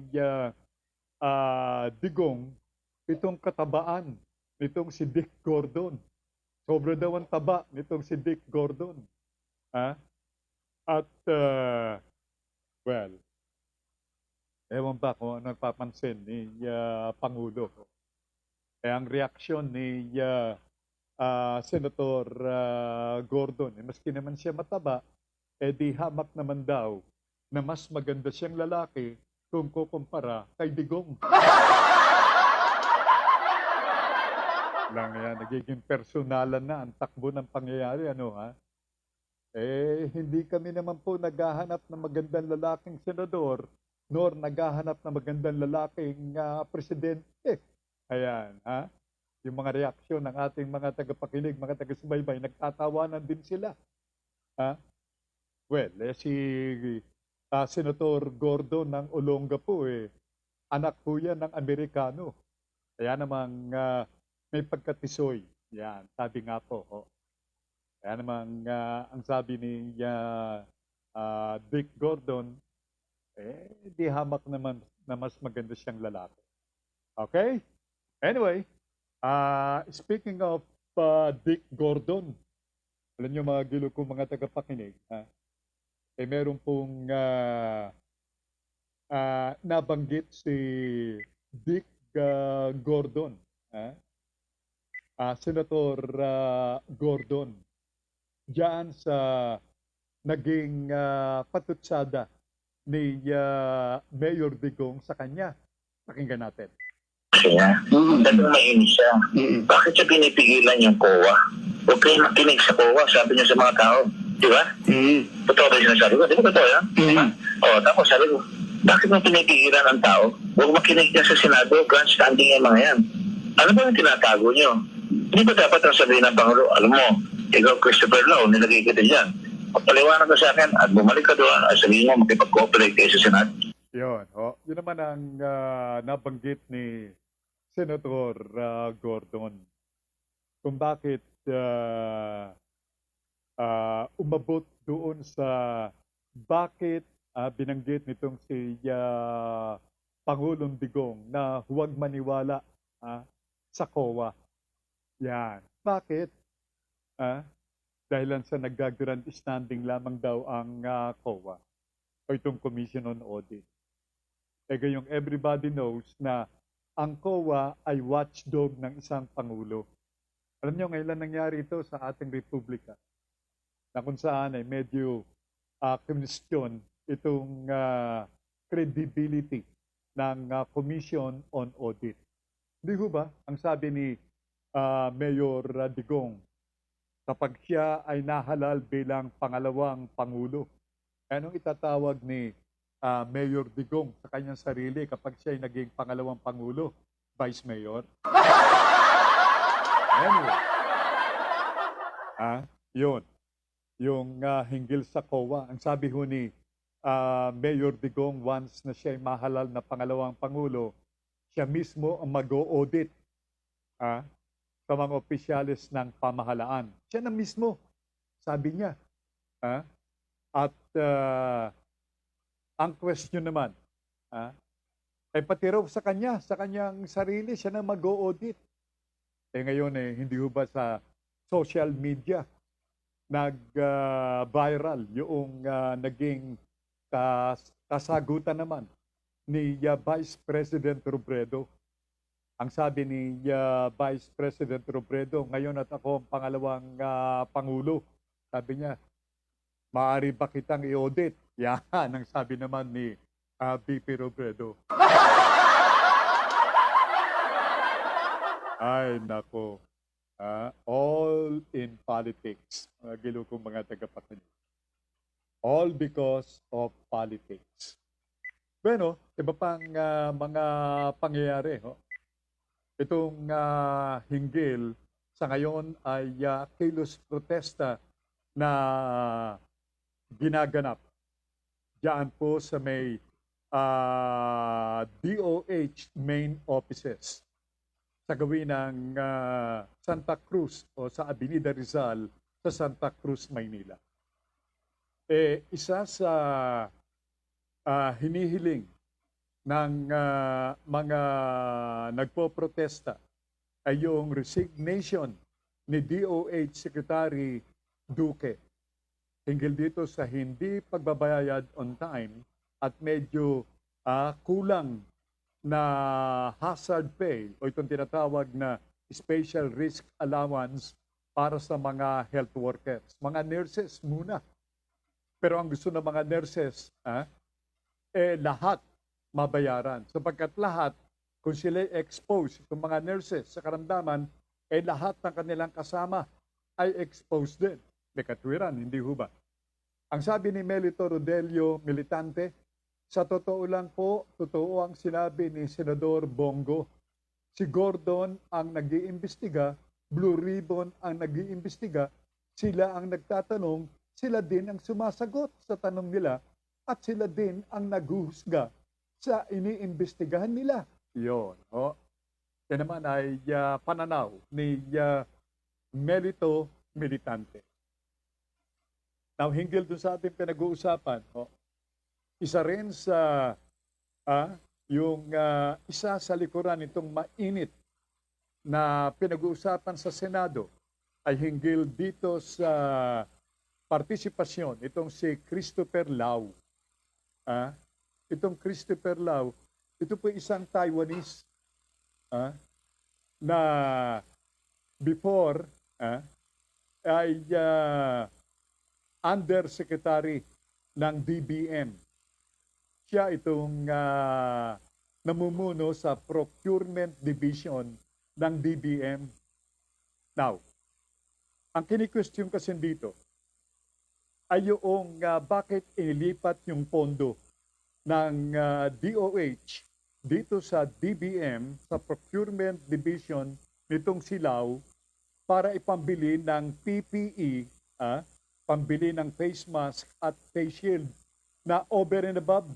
Speaker 2: Digong, itong katabaan nitong si Dick Gordon. Sobra daw ang taba nitong si Dick Gordon. At, well, ewan ba kung ano papansin ni Pangulo. Ang reaksyon ni Senator Gordon, maski naman siya mataba, di hamak naman daw na mas maganda siyang lalaki kung kukumpara kay Digong. Lang yan, nagiging personalan na ang takbo ng pangyayari, hindi kami naman po naghahanap ng magandang lalaking senador, nor naghahanap ng magandang lalaking presidente. Ayan, yung mga reaksyon ng ating mga tagapakinig, mga taga-subaybay, nagtatawanan din sila. Well, si Senator Gordon ng Olonga po, anak po yan ng Amerikano. Kaya namang may pagkatisoy. Yan, sabi nga po. Kaya namang ang sabi ni Dick Gordon, di hamak naman na mas maganda siyang lalaki. Okay? Anyway, speaking of Dick Gordon, alam niyo mga gilo kong mga tagapakinig, meron pong nabanggit si Dick Gordon, Senator Gordon, diyan sa naging patutsada ni Mayor Digong sa kanya. Pakinggan natin.
Speaker 6: Siya, talagang mainis siya. Bakit siya pinipigilan yung COA? Huwag kayo makinig sa COA, sabi niya sa mga tao. Di ba? Totoo ba yung sinasabi ko? Di ba totoo yan? Tapos sabi ko, bakit mo pinipigilan ang tao? Huwag makinig niya sa Senado, grandstanding yung mga yan. Ano ba yung tinatago niyo? Hindi ba dapat ang sabihin ng Pangulo, alam mo, ikaw Christopher Lau, nilagay kita dyan. Pagpaliwanag ka sa akin at bumalik ka doon at sabihin mo, makipag-cooperate kayo sa Senado.
Speaker 2: Yun, yun naman ang nabanggit ni Senator Gordon kung bakit umabot doon sa bakit binanggit nitong si Pangulong Digong na huwag maniwala sa COA. Yan. Bakit? Dahilan sa nag-grand standing lamang daw ang COA o itong Commission on Audit. Gayong everybody knows na ang COA ay watchdog ng isang Pangulo. Alam niyo, ngayon lang nangyari ito sa ating Republika na kung saan ay medyo question itong credibility ng Commission on Audit. Di ho ba? Ang sabi ni Mayor Digong, kapag siya ay nahalal bilang pangalawang Pangulo, anong itatawag ni Mayor Digong sa kanyang sarili kapag siya ay naging pangalawang Pangulo? Vice Mayor? Anyway. Yun. Yung hinggil sa COA. Ang sabi ho ni Mayor Digong, once na siya ay mahalal na pangalawang Pangulo, siya mismo ang mag-o-audit sa mga opisyalis ng pamahalaan. Siya na mismo, sabi niya. At ang question naman, ay pati raw sa kanyang sarili, siya na mag-o-audit. Ngayon hindi ho ba sa social media nag-viral yung naging kasagutan naman ni Vice President Robredo. Ang sabi ni Vice President Robredo, ngayon at ako ang pangalawang Pangulo. Sabi niya, maaari ba kitang i-audit? Yan ang sabi naman ni VP Robredo. Ay, nako. All in politics. Gilo kong mga tagapakinig. All because of politics. Bueno, iba pang mga pangyayari. Itong hinggil sa ngayon ay kilos protesta na ginaganap diyan po sa may DOH main offices sa gawin ng Santa Cruz o sa Avenida Rizal sa Santa Cruz, Maynila. Isa sa hinihiling ng mga nagpo-protesta ay yung resignation ni DOH Secretary Duque. Hinggil dito sa hindi pagbabayad on time at medyo kulang na hazard pay o itong tinatawag na special risk allowance para sa mga health workers. Mga nurses muna. Pero ang gusto ng mga nurses, lahat mabayaran. Sapagkat lahat, kung sila exposed, itong mga nurses sa karamdaman, lahat ng kanilang kasama ay exposed din. May katwiran, hindi ho ba? Ang sabi ni Melito Rodelio Militante, sa totoo lang po, totoo ang sinabi ni Senador Bongo. Si Gordon ang nag-iimbestiga, Blue Ribbon ang nag-iimbestiga, sila ang nagtatanong, sila din ang sumasagot sa tanong nila, at sila din ang naghuhusga sa iniimbestigahan nila. Yun. Yan naman ay pananaw ni Melito Militante. Now, hinggil dun sa ating pinag-uusapan, isa rin sa yung isa sa likuran itong mainit na pinag-uusapan sa Senado ay hinggil dito sa partisipasyon itong si Christopher Lau. Itong Christopher Lau, ito po isang Taiwanese na before ay undersecretary ng DBM. Siya itong namumuno sa procurement division ng DBM. Now, ang kini-question kasi dito ay yung bakit inilipat yung pondo ng DOH dito sa DBM, sa procurement division nitong Silao para ipambili ng PPE, pambili ng face mask at face shield na over and above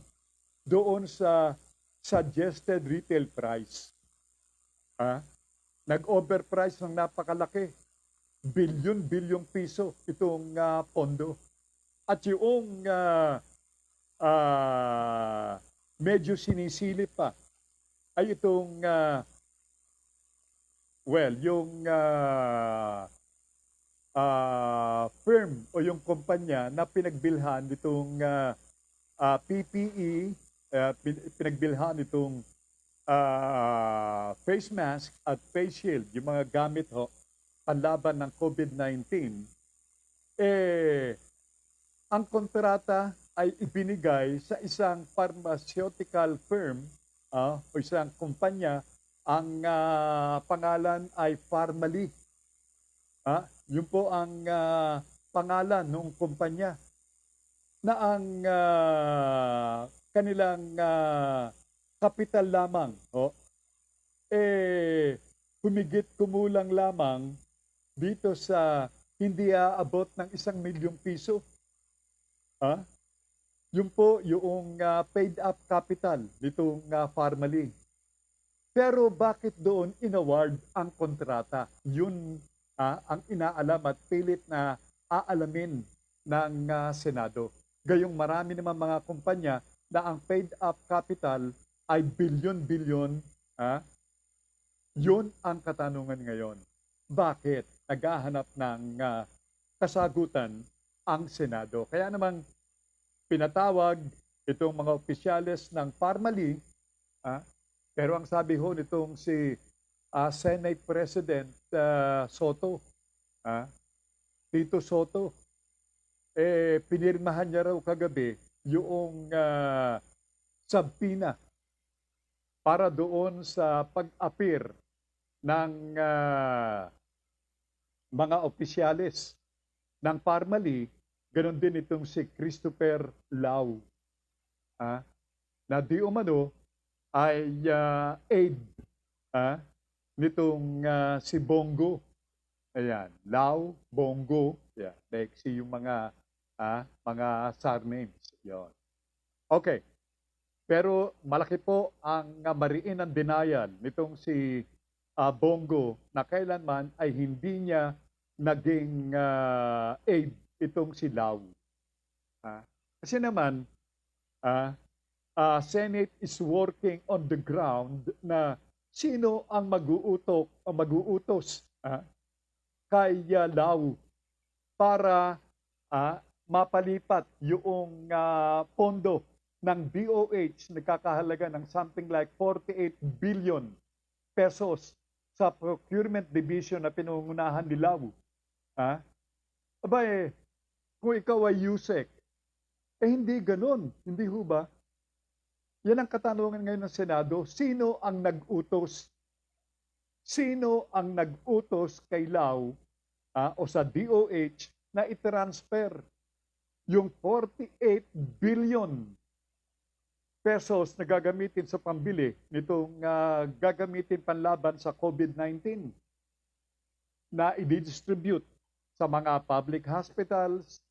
Speaker 2: doon sa suggested retail price. Nag-overprice ng napakalaki. Bilyon-bilyong piso itong pondo. At yung medyo sinisilip pa ay itong yung firm o yung kumpanya na pinagbilhan nitong PPE, pinagbilhan itong face mask at face shield, yung mga gamit panlaban ng COVID-19, ang kontrata ay ibinigay sa isang pharmaceutical firm o isang kumpanya. Ang pangalan ay Pharmally. Yun po ang pangalan ng kumpanya na ang kanilang kapital lamang humigit kumulang lamang dito sa hindi aabot ng 1 milyong piso. Yun po yung paid up capital nitong Pharmally. Pero bakit doon inaward ang kontrata? Yun ang inaalam at pilit na aalamin ng Senado. Gayong marami naman mga kumpanya na ang paid up capital ay bilyon-bilyon. Yun ang katanungan ngayon. Bakit naghahanap ng kasagutan ang Senado? Kaya namang pinatawag itong mga opisyales ng Pharmally, pero ang sabi nitong si Senate President Soto, Tito Soto, pinirmahan niya raw kagabi yung subpoena para doon sa pag-appear ng mga opisyales ng Pharmally, ganon din itong si Christopher Lau, na di umano ay aid nitong si Bongo. Ayan, Lau, Bongo, Lexi yung mga surnames. Yon. Okay. Pero malaki po ang mariin ang denial nitong si Bongo na kailanman ay hindi niya naging aid itong si Lau. Kasi naman, Senate is working on the ground na sino ang mag-uutos kay Lau para mapalipat yung pondo ng DOH nagkakahalaga ng something like 48 billion pesos sa procurement division na pinungunahan ni Lau. Kung ikaw ay USEC, hindi ganun. Hindi ho ba? Yan ang katanungan ngayon ng Senado. Sino ang nag-utos? Sino ang nag-utos kay Lau o sa DOH na i-transfer yung 48 billion pesos na gagamitin sa pambili nitong gagamitin panlaban sa COVID-19 na i-distribute sa mga public hospitals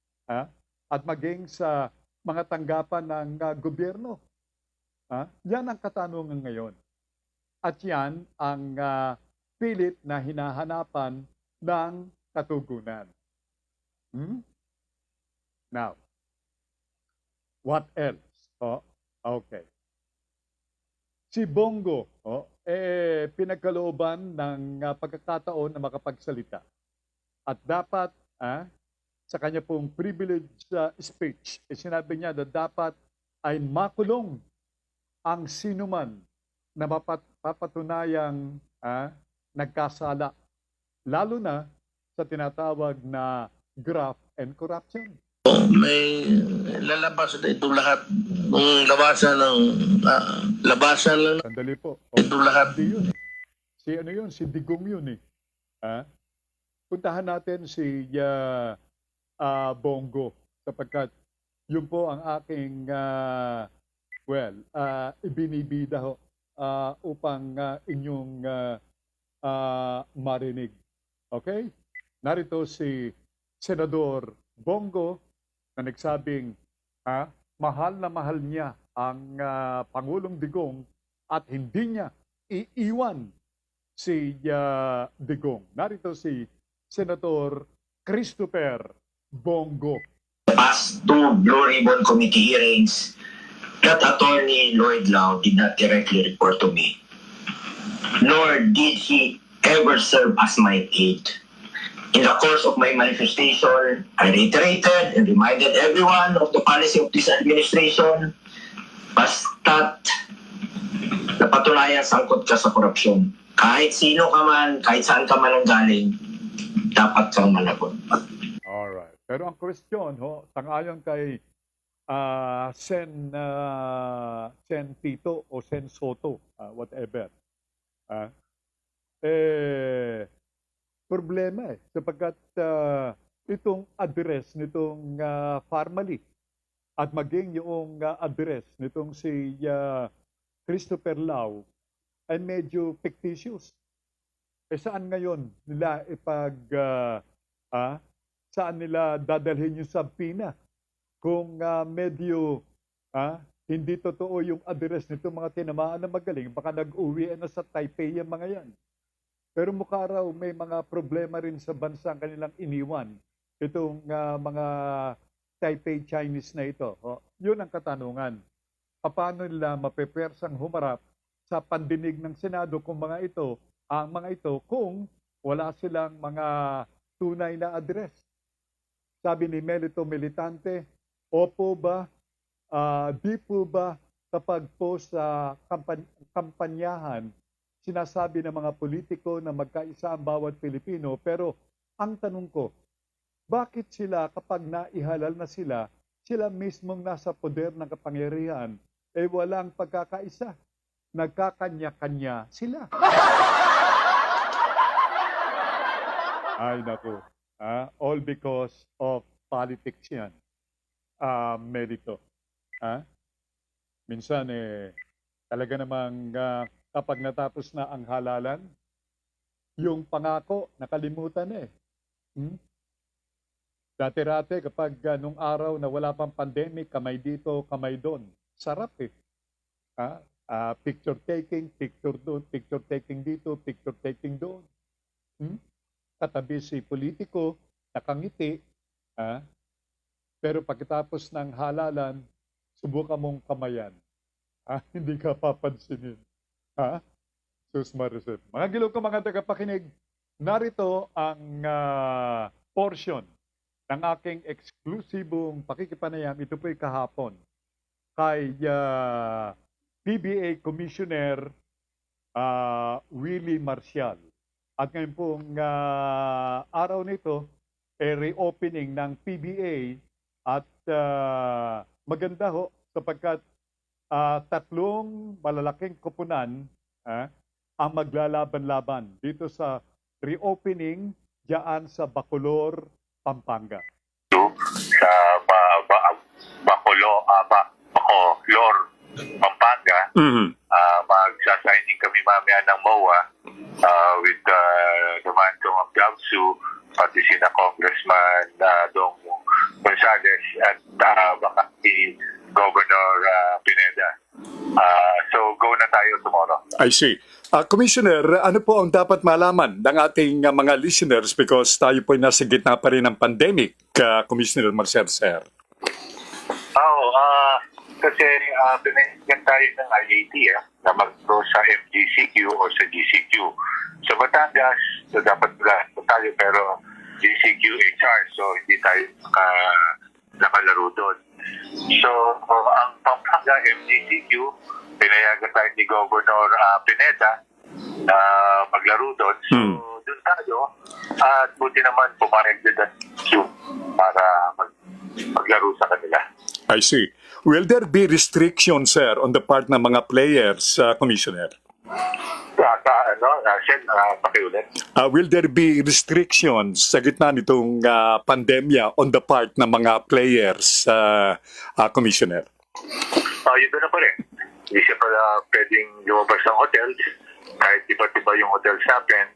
Speaker 2: at maging sa mga tanggapan ng gobyerno. Yan ang katanungan ngayon. At yan ang pilit na hinahanapan ng katugunan. Now, what else? Okay. Si Bongo, pinagkalooban ng pagkakataon na makapagsalita. At dapat, sa kanya pong privileged speech, sinabi niya na dapat ay makulong ang sinuman na papatunayang nagkasala, lalo na sa tinatawag na graft and corruption.
Speaker 5: May lalabas na itong lahat ng labasan lang
Speaker 2: Sandali po.
Speaker 5: ito lahat.
Speaker 2: Hindi yun. Si Digong yun . Puntahan natin si Bongo sapagkat yun po ang aking ibinibida ho upang inyong marinig. Okay? Narito si Senador Bongo na nagsabing mahal na mahal niya ang Pangulong Digong at hindi niya iiwan si Digong. Narito si Senator Christopher Bongo.
Speaker 6: Past two Blue Ribbon Committee hearings that Attorney Lloyd Lau did not directly report to me, nor did he ever serve as my aide. In the course of my manifestation, I reiterated and reminded everyone of the policy of this administration, basta't napatunayan sangkot ka sa korupsyon. Kahit sino ka man, kahit saan ka man ang galing, dapat kang managot.
Speaker 2: Alright. Pero ang question, sangayon kay Sen Tito o Sen Soto, whatever. Problema sapagkat itong address nitong Farmally at maging yung address nitong si Christopher Lau ay medyo fictitious. Saan ngayon nila saan nila dadalhin yung subpoena kung medyo hindi totoo yung address nitong mga tinamaan na magaling, baka nag-uwi na sa Taipei yung mga yan. Pero mukha raw may mga problema rin sa bansa ang kanilang iniwan. Itong mga Taipei Chinese na ito. Yun ang katanungan. Paano nila mapepersang humarap sa pandinig ng Senado kung ang mga ito kung wala silang mga tunay na address. Sabi ni Melito Militante, opo ba, di po ba kapag po sa kampanyahan, sinasabi ng mga politiko na magkaisa ang bawat Pilipino, pero ang tanong ko, bakit sila kapag naihalal na sila mismong nasa poder ng kapangyarihan, walang pagkakaisa? Nagkakanya-kanya sila. Ay naku, all because of politics yan, Melito. Minsan talaga namang kapag natapos na ang halalan, yung pangako, nakalimutan Dati-rati kapag nung araw na wala pang pandemic, kamay dito, kamay doon. Sarap picture taking doon, picture taking dito, picture taking doon. Katabi si politiko, nakangiti. Pero pagkatapos ng halalan, subukan mong kamayan. Hindi ka papansinin. Sus Marisol. Mga giliw ko mga tagapakinig, narito ang portion ng aking eksklusibong pakikipanayam. Ito po'y kahapon kay PBA Commissioner Willie Marcial. At ngayon pong araw nito, reopening ng PBA at maganda sapagkat tatlong malalaking koponan ang maglalaban-laban dito sa reopening diyan sa Bacolor, Pampanga.
Speaker 3: Sa Bacolor, Pampanga, magsasigning kami mamaya ng MOA with the Mantong of Gabsu, pati sina Congressman Dong Gonzales at baka si Governor Pineda. So go na tayo tomorrow.
Speaker 1: I see.
Speaker 2: Commissioner, ano po ang dapat malaman ng ating mga listeners because tayo po ay nasa gitna pa rin ng pandemic, Commissioner Marcial, sir?
Speaker 7: Kasi pinagyan tayo ng IAT na mag-pro sa MGCQ o sa GCQ. Sa Batangas, so dapat tayo pero GCQ HR, so hindi tayo nakalaro doon. So, ang Pampanga MGCQ, pinayagan tayo ni Governor Pineda na maglaro doon. So, doon tayo. At buti naman pumayag din ang queue para maglaro sa kanila.
Speaker 2: I see. Will there be restrictions, sir, on the part ng mga players, Commissioner?
Speaker 7: Pakiulit.
Speaker 2: Will there be restrictions sa gitna nitong pandemya on the part ng mga players, Commissioner?
Speaker 7: Yun doon na pa rin. Hindi siya pala pwedeng lumabas ng hotels. Kahit iba't-iba yung hotels natin,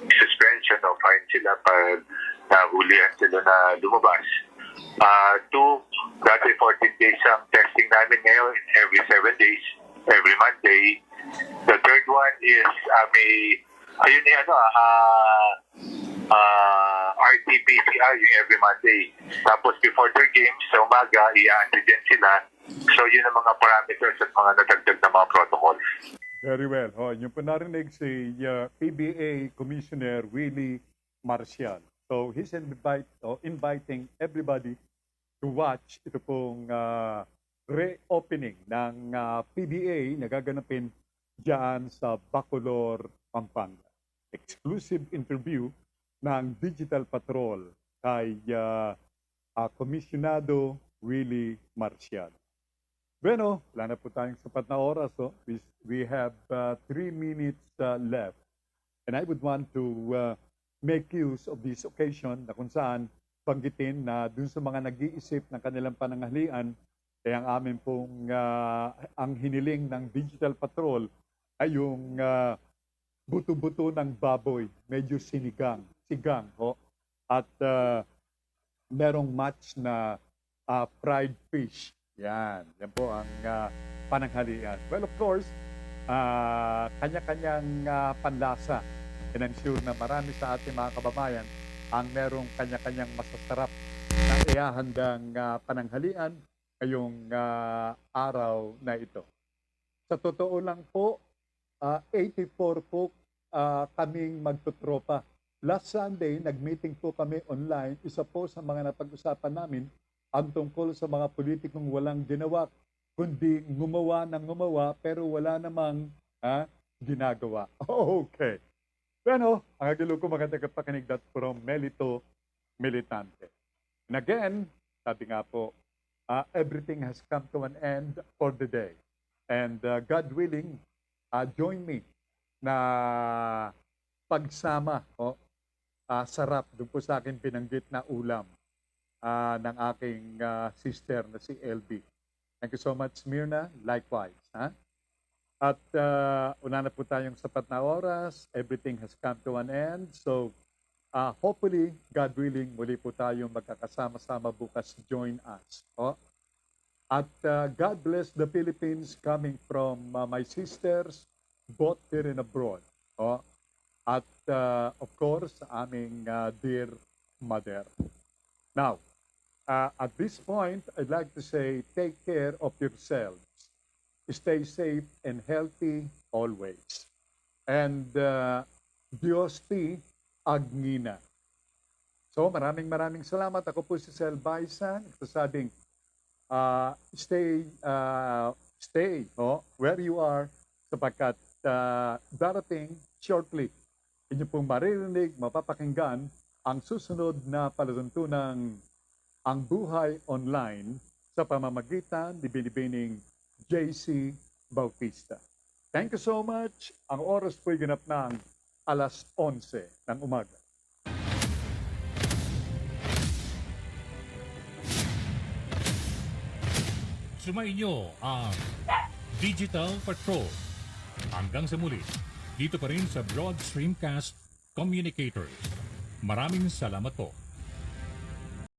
Speaker 7: suspension o fine sila pag nahulihan sila na lumabas. Two, dati 14 days ang testing namin ngayon, every 7 days, every Monday. The third one is RT-PCR yung every Monday. Tapos before their games, sa umaga, i-antigen sila. So yun ang mga parameters at mga natagdag na mga protocols.
Speaker 2: Very well. Yung po narinig si PBA Commissioner Willie Marcial. So he's inviting everybody to watch ito pong reopening ng PBA na gaganapin dyan sa Bacolor, Pampanga. Exclusive interview ng Digital Patrol kay Komisyonado Willie Marcial. Bueno, wala na po tayong sapat na oras. We have 3 minutes left. And I would want to make use of this occasion na kung saan banggitin na dun sa mga nag-iisip ng kanilang pananghalian, ang amin pong ang hiniling ng Digital Patrol ay yung buto-buto ng baboy, medyo sigang, at merong match na fried fish. Yan po ang pananghalian. Well, of course, kanya-kanyang panlasa. And I'm sure na marami sa ating mga kababayan ang merong kanya-kanyang masasarap na ihahandang pananghalian ngayong araw na ito. Sa totoo lang po, 84 po kaming magtutropa. Last Sunday, nag-meeting po kami online. Isa po sa mga napag-usapan namin ang tungkol sa mga politikong walang ginawa, kundi gumawa ng gumawa pero wala namang ginagawa. Okay. Bueno, ang agilo ko mga tagapakinig that from Melito Militante. And again, sabi nga po, everything has come to an end for the day. And God willing, join me na pagsama sarap doon po sa akin binanggit na ulam ng aking sister na si LB. Thank you so much, Myrna. Likewise. At una na po tayong sapat na oras. Everything has come to an end. So, hopefully, God willing, muli po tayong magkakasama-sama bukas. Join us. At God bless the Philippines coming from my sisters, both here and abroad. At of course, aming dear mother. Now, at this point, I'd like to say, take care of yourselves. Stay safe and healthy always. And Diyos ti Agnina. So, maraming salamat. Ako po si Sel Baisan. Nagsasabing, stay where you are sapagkat darating shortly. Inyo pong maririnig, mapapakinggan ang susunod na palatuntunang Ang Buhay Online sa pamamagitan ni Binibining JC Bautista. Thank you so much. Ang oras po'y ganap ng 11:00 ng umaga.
Speaker 1: Sumainyo ang Digital Patrol. Hanggang sa muli, dito pa rin sa Broad Streamcast Communicators. Maraming salamat po.